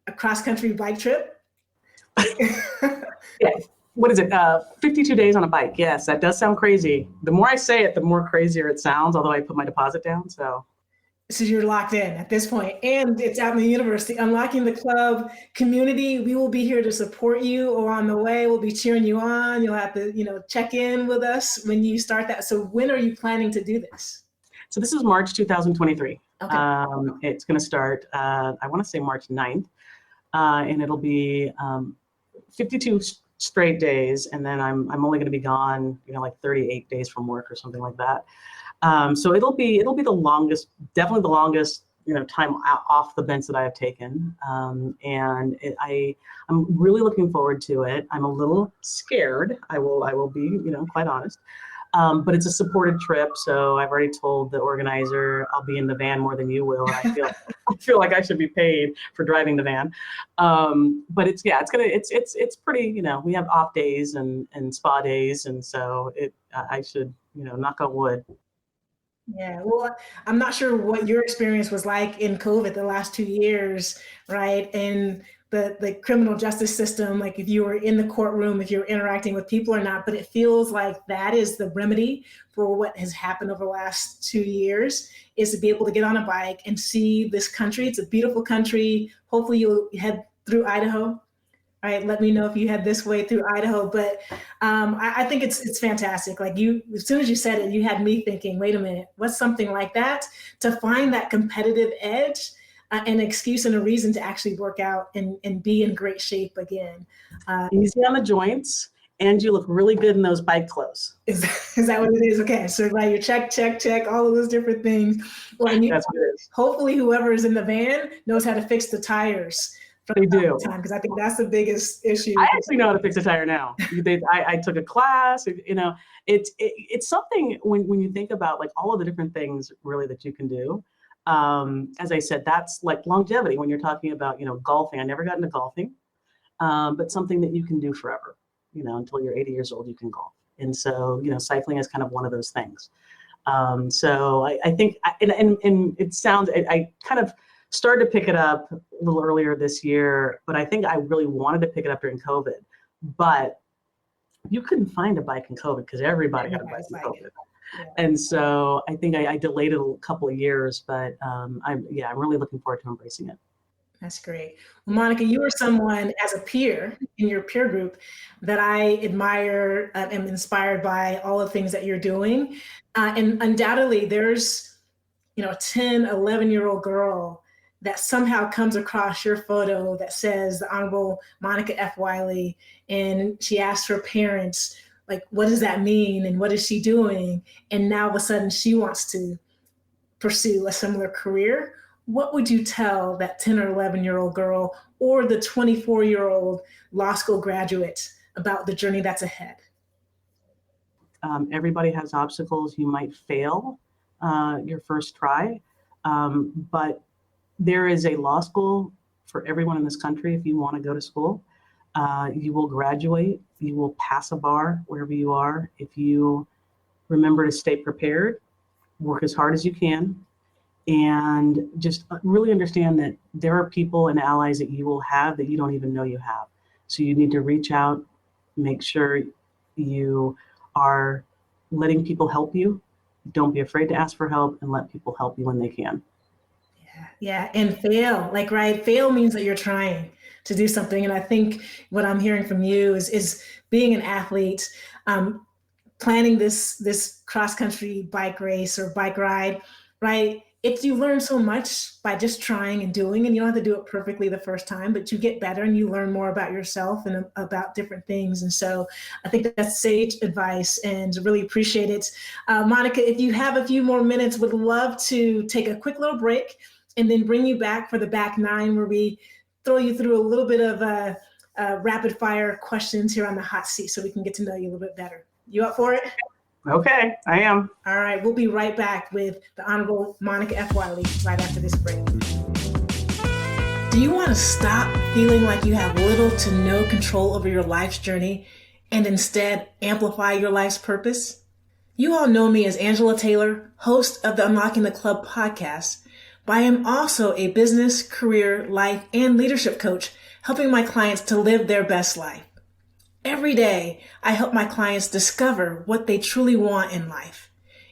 a cross-country bike trip. Yeah. What is it? 52 days on a bike. Yes, that does sound crazy. The more I say it, the more crazier it sounds, although I put my deposit down. So you're locked in at this point, and it's out in the universe. The Unlocking the Club community, we will be here to support you along the way. We'll be cheering you on. You'll have to, check in with us when you start that. So when are you planning to do this? So this is March 2023. Okay. It's going to start, I want to say March 9th, and it'll be 52 straight days, and then I'm only going to be gone, like 38 days from work or something like that. So it'll be the longest, definitely the longest, time off the bench that I have taken. And I'm really looking forward to it. I'm a little scared. I will be, quite honest. But it's a supported trip, so I've already told the organizer I'll be in the van more than you will. And I feel like I should be paid for driving the van. But it's pretty. We have off days and spa days, and so I should knock on wood. Yeah, well, I'm not sure what your experience was like in COVID the last 2 years, right? And the criminal justice system, like if you were in the courtroom, if you're interacting with people or not, but it feels like that is the remedy for what has happened over the last 2 years, is to be able to get on a bike and see this country. It's a beautiful country. Hopefully you'll head through Idaho All right, let me know if you head this way through Idaho. But I think it's fantastic. Like as soon as you said it, you had me thinking, wait a minute, what's something like that? To find that competitive edge, an excuse and a reason to actually work out and be in great shape again. Easy on the joints, and you look really good in those bike clothes. Is that what it is? Okay, so right, you check, all of those different things. Well, That's what it is. Hopefully whoever is in the van knows how to fix the tires. They do. Because I think that's the biggest issue. I actually know how to fix a tire now. I took a class. It's something when you think about like all of the different things really that you can do. As I said, that's like longevity when you're talking about golfing. I never got into golfing, but something that you can do forever. Until you're 80 years old, you can golf. And so cycling is kind of one of those things. So I think, and it sounds, I kind of started to pick it up a little earlier this year, but I think I really wanted to pick it up during COVID. But you couldn't find a bike in COVID because everybody had a bike in COVID. Yeah. And so I think I delayed it a couple of years, but I'm really looking forward to embracing it. That's great. Well, Monica, you are someone as a peer in your peer group that I admire and am inspired by all the things that you're doing. And undoubtedly there's, a 10, 11-year-old girl that somehow comes across your photo that says the Honorable Monica F. Wiley, and she asks her parents, like, what does that mean? And what is she doing? And now all of a sudden she wants to pursue a similar career. What would you tell that 10 or 11-year-old girl or the 24-year-old law school graduate about the journey that's ahead? Everybody has obstacles. You might fail your first try, but there is a law school for everyone in this country. If you want to go to school, you will graduate, you will pass a bar wherever you are. If you remember to stay prepared, work as hard as you can, and just really understand that there are people and allies that you will have that you don't even know you have. So you need to reach out, make sure you are letting people help you. Don't be afraid to ask for help, and let people help you when they can. Yeah, and fail. Fail means that you're trying to do something. And I think what I'm hearing from you is being an athlete, planning this cross-country bike race or bike ride, right? You learn so much by just trying and doing, and you don't have to do it perfectly the first time, but you get better and you learn more about yourself and about different things. And so I think that's sage advice and really appreciate it. Monica, if you have a few more minutes, would love to take a quick little break and then bring you back for the back nine, where we throw you through a little bit of rapid fire questions here on the hot seat so we can get to know you a little bit better. You up for it? Okay, I am. All right, we'll be right back with the Honorable Monica F. Wiley right after this break. Do you want to stop feeling like you have little to no control over your life's journey and instead amplify your life's purpose? You all know me as Angela Taylor, host of the Unlocking the Club podcast, but I am also a business, career, life, and leadership coach, helping my clients to live their best life. Every day, I help my clients discover what they truly want in life,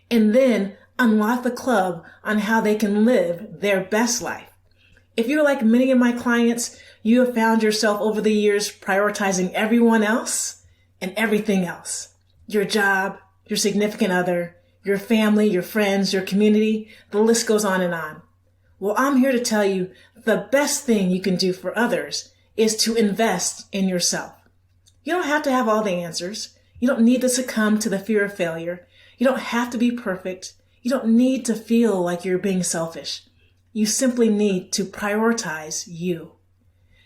and then unlock the club on how they can live their best life. If you're like many of my clients, you have found yourself over the years prioritizing everyone else and everything else. Your job, your significant other, your family, your friends, your community, the list goes on and on. Well, I'm here to tell you the best thing you can do for others is to invest in yourself. You don't have to have all the answers. You don't need to succumb to the fear of failure. You don't have to be perfect. You don't need to feel like you're being selfish. You simply need to prioritize you.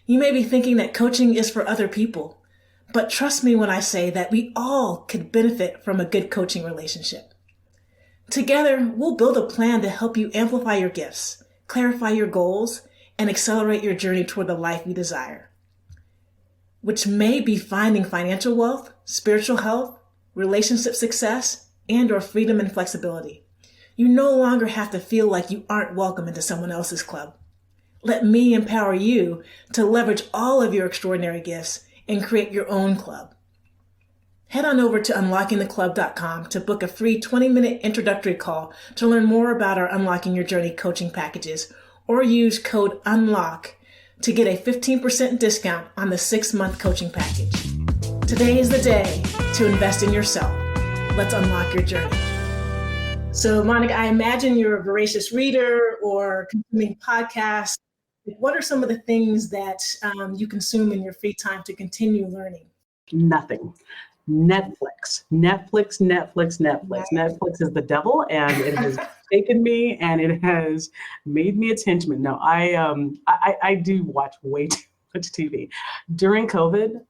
You may be thinking that coaching is for other people, but trust me when I say that we all could benefit from a good coaching relationship. Together, we'll build a plan to help you amplify your gifts, clarify your goals, and accelerate your journey toward the life you desire, which may be finding financial wealth, spiritual health, relationship success, and/or freedom and flexibility. You no longer have to feel like you aren't welcome into someone else's club. Let me empower you to leverage all of your extraordinary gifts and create your own club. Head on over to unlockingtheclub.com to book a free 20-minute introductory call to learn more about our Unlocking Your Journey coaching packages, or use code UNLOCK to get a 15% discount on the 6-month coaching package. Today is the day to invest in yourself. Let's unlock your journey. So Monica, I imagine you're a voracious reader or consuming podcasts. What are some of the things that you consume in your free time to continue learning? Nothing. Netflix. Netflix is the devil, and it has taken me and it has made me its henchman. No, I do watch way too much TV. During COVID,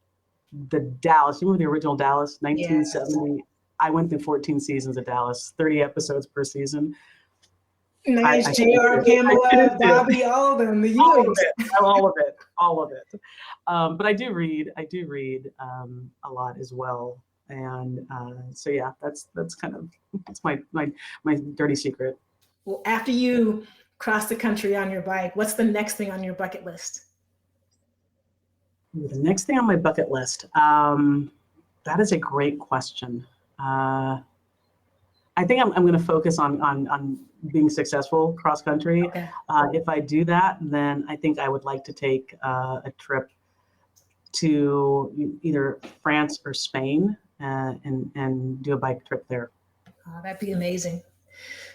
the Dallas, you remember the original Dallas, 1970? Yes. I went through 14 seasons of Dallas, 30 episodes per season. Nice, JR, Pamela, Bobby, all of them, the Ewings. All of it. But I do read a lot as well. And so yeah, that's my dirty secret. Well, after you cross the country on your bike, what's the next thing on your bucket list? The next thing on my bucket list, that is a great question. I think I'm going to focus on being successful cross country. Okay. If I do that, then I think I would like to take a trip to either France or Spain and do a bike trip there. Oh, that'd be amazing.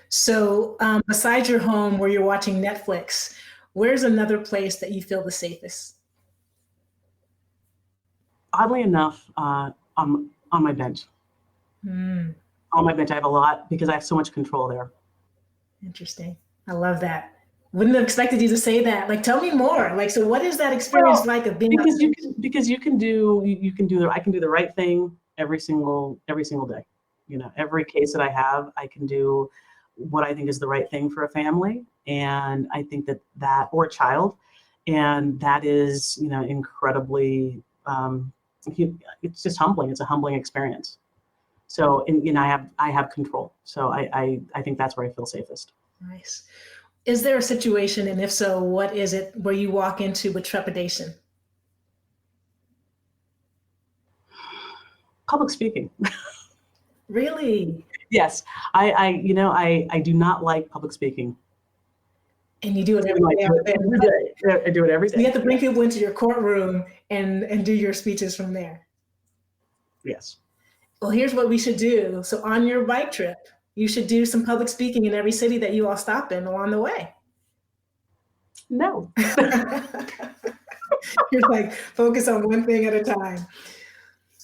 So besides your home where you're watching Netflix, where's another place that you feel the safest? Oddly enough, on my bench. On my bench, I have a lot because I have so much control there. Interesting. I love that. Wouldn't have expected you to say that. Like, tell me more. Like, so what is that experience like of being? Because I can do the right thing every single day. You know, every case that I have, I can do what I think is the right thing for a family, and I think that or a child, and that is, you know, incredibly. It's just humbling. It's a humbling experience. So, I have control. So I think that's where I feel safest. Nice. Is there a situation, and if so, what is it, where you walk into with trepidation? Public speaking. Really? Yes. I do not like public speaking. And you do it every day. I do it every day. You have to bring people into your courtroom and do your speeches from there. Yes. Well, here's what we should do. So on your bike trip, you should do some public speaking in every city that you all stop in along the way. No. You're like, focus on one thing at a time.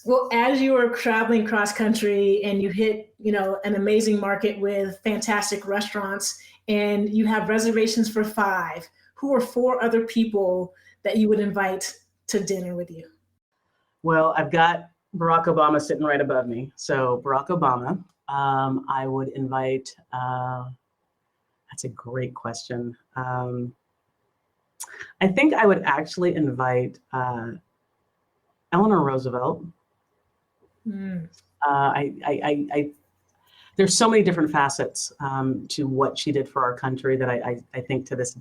Well, as you are traveling cross country and you hit, an amazing market with fantastic restaurants and you have reservations for 5, who are 4 other people that you would invite to dinner with you? Well, I've got Barack Obama sitting right above me. So Barack Obama, I would invite, that's a great question. I think I would actually invite Eleanor Roosevelt. There's so many different facets to what she did for our country that I think to this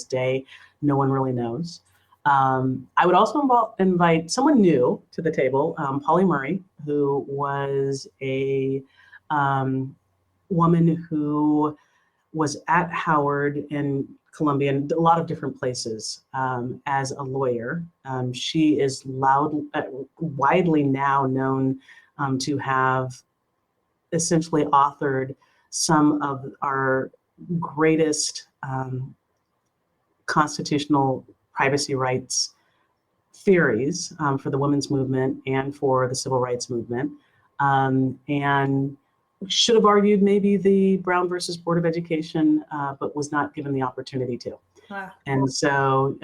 day, no one really knows. I would also invite someone new to the table, Paulie Murray, who was a woman who was at Howard and Columbia and a lot of different places as a lawyer. She is widely now known to have essentially authored some of our greatest constitutional privacy rights theories for the women's movement and for the civil rights movement, and should have argued maybe the Brown versus Board of Education, but was not given the opportunity to. Wow. And so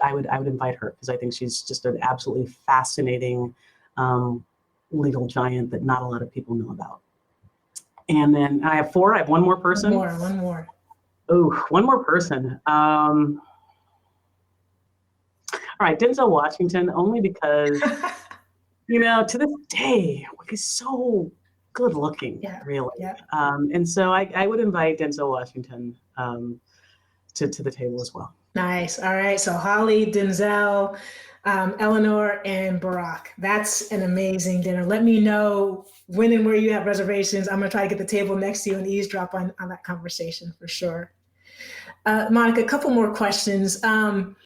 I would invite her because I think she's just an absolutely fascinating legal giant that not a lot of people know about. And then I have 4. I have one more person. One more. Oh, one more person. All right, Denzel Washington, only because, to this day, he's so good looking, really. Yeah. And so I would invite Denzel Washington to the table as well. Nice. All right. So Holly, Denzel, Eleanor, and Barack. That's an amazing dinner. Let me know when and where you have reservations. I'm going to try to get the table next to you and eavesdrop on that conversation for sure. Monica, a couple more questions.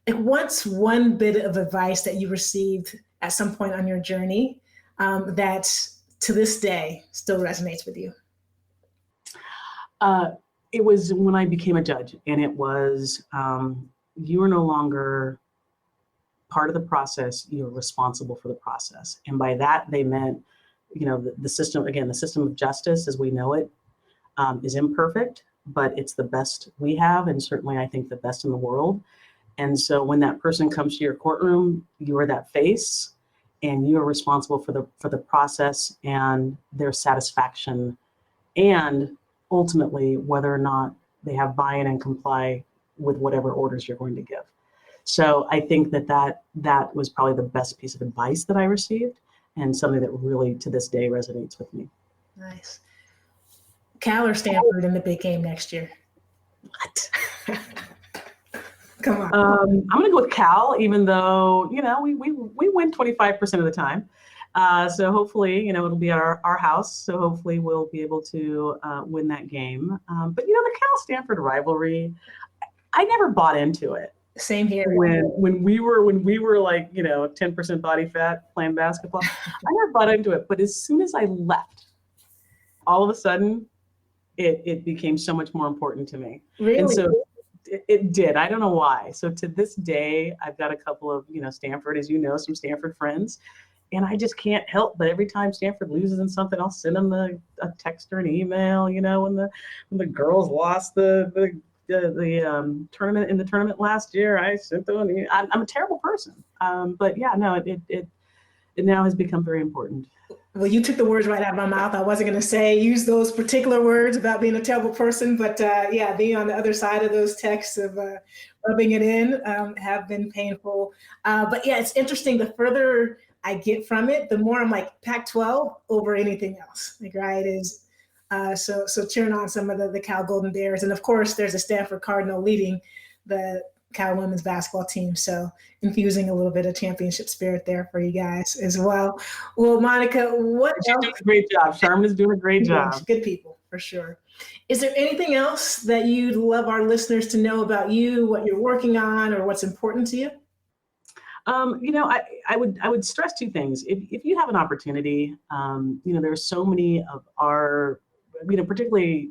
What's one bit of advice that you received at some point on your journey that to this day still resonates with you? It was when I became a judge, and it was, you are no longer part of the process, you're responsible for the process. And by that, they meant, the system, again, the system of justice as we know it is imperfect, but it's the best we have, and certainly I think the best in the world. And so when that person comes to your courtroom, you are that face, and you are responsible for the process and their satisfaction, and ultimately whether or not they have buy-in and comply with whatever orders you're going to give. So I think that was probably the best piece of advice that I received, and something that really to this day resonates with me. Nice. Cal or Stanford in the big game next year? What? Come on. I'm going to go with Cal, even though, we win 25% of the time. So hopefully, it'll be at our house. So hopefully we'll be able to win that game. But, the Cal-Stanford rivalry, I never bought into it. Same here. When we were like, 10% body fat playing basketball, I never bought into it. But as soon as I left, all of a sudden, it became so much more important to me. Really? And so it did. I don't know why. So to this day, I've got a couple of, Stanford, as you know, some Stanford friends. And I just can't help but every time Stanford loses in something, I'll send them a text or an email. When the girls lost the tournament in the tournament last year, I sent them. I'm a terrible person, but yeah, no, it now has become very important. Well, you took the words right out of my mouth. I wasn't going to use those particular words about being a terrible person, but being on the other side of those texts of rubbing it in have been painful. But yeah, it's interesting. The further I get from it, the more I'm like Pac-12 over anything else. Like, right, is so cheering on some of the Cal Golden Bears, and of course, there's a Stanford Cardinal leading the Cal women's basketball team. So infusing a little bit of championship spirit there for you guys as well. Well, Monica, what She's doing a great job. Sharman is doing a great job. Good people, for sure. Is there anything else that you'd love our listeners to know about you, what you're working on, or what's important to you? I would stress two things. If you have an opportunity, there are so many of our, particularly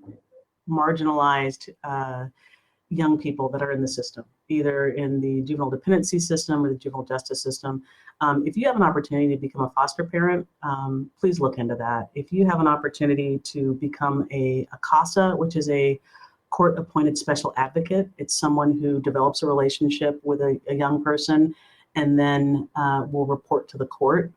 marginalized young people that are in the system, either in the juvenile dependency system or the juvenile justice system. If you have an opportunity to become a foster parent, please look into that. If you have an opportunity to become a CASA, which is a court-appointed special advocate, it's someone who develops a relationship with a young person and then will report to the court.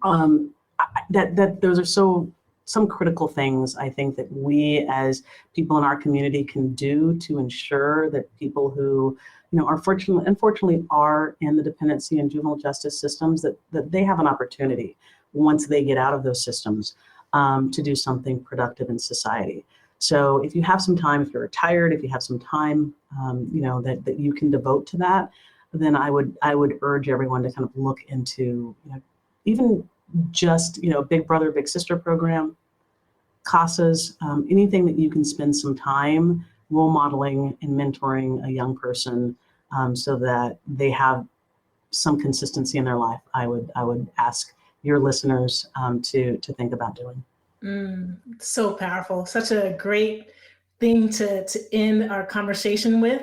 Those are some critical things I think that we as people in our community can do to ensure that people who, unfortunately are in the dependency and juvenile justice systems, that they have an opportunity once they get out of those systems to do something productive in society. So if you have some time, if you're retired, if you have some time, that you can devote to that, then I would urge everyone to kind of look into, even just, Big Brother, Big Sister program, CASAs, anything that you can spend some time role modeling and mentoring a young person so that they have some consistency in their life. I would ask your listeners to think about doing. So powerful. Such a great thing to end our conversation with,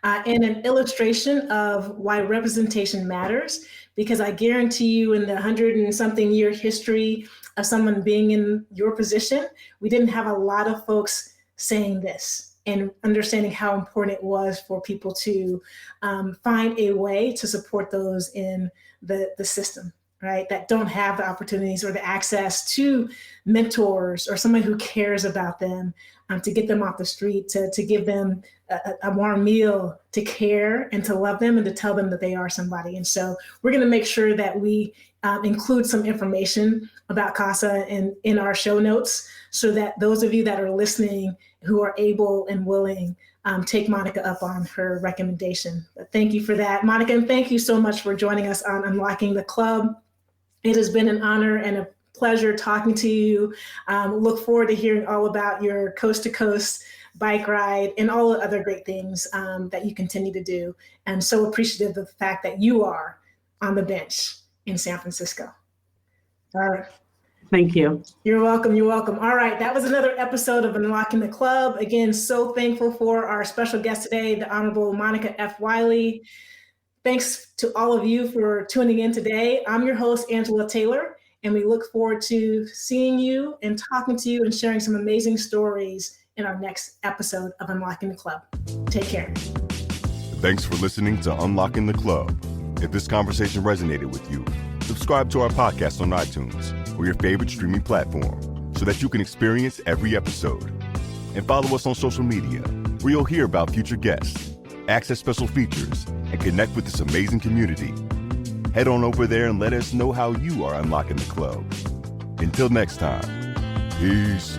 and an illustration of why representation matters, because I guarantee you in the 100 and something year history of someone being in your position, we didn't have a lot of folks saying this and understanding how important it was for people to find a way to support those in the system, right? That don't have the opportunities or the access to mentors or somebody who cares about them, to get them off the street, to give them a warm meal, to care and to love them and to tell them that they are somebody. And so we're going to make sure that we include some information about CASA in our show notes so that those of you that are listening who are able and willing take Monica up on her recommendation. But thank you for that, Monica, and thank you so much for joining us on Unlocking the Club. It has been an honor and a pleasure talking to you. Look forward to hearing all about your coast to coast bike ride, and all the other great things that you continue to do. And so appreciative of the fact that you are on the bench in San Francisco. All right. Thank you. You're welcome. You're welcome. All right. That was another episode of Unlocking the Club. Again, so thankful for our special guest today, the Honorable Monica F. Wiley. Thanks to all of you for tuning in today. I'm your host, Angela Taylor, and we look forward to seeing you and talking to you and sharing some amazing stories in our next episode of Unlocking the Club. Take care. Thanks for listening to Unlocking the Club. If this conversation resonated with you, subscribe to our podcast on iTunes or your favorite streaming platform so that you can experience every episode. And follow us on social media, where you'll hear about future guests, access special features, and connect with this amazing community. Head on over there and let us know how you are unlocking the club. Until next time, peace.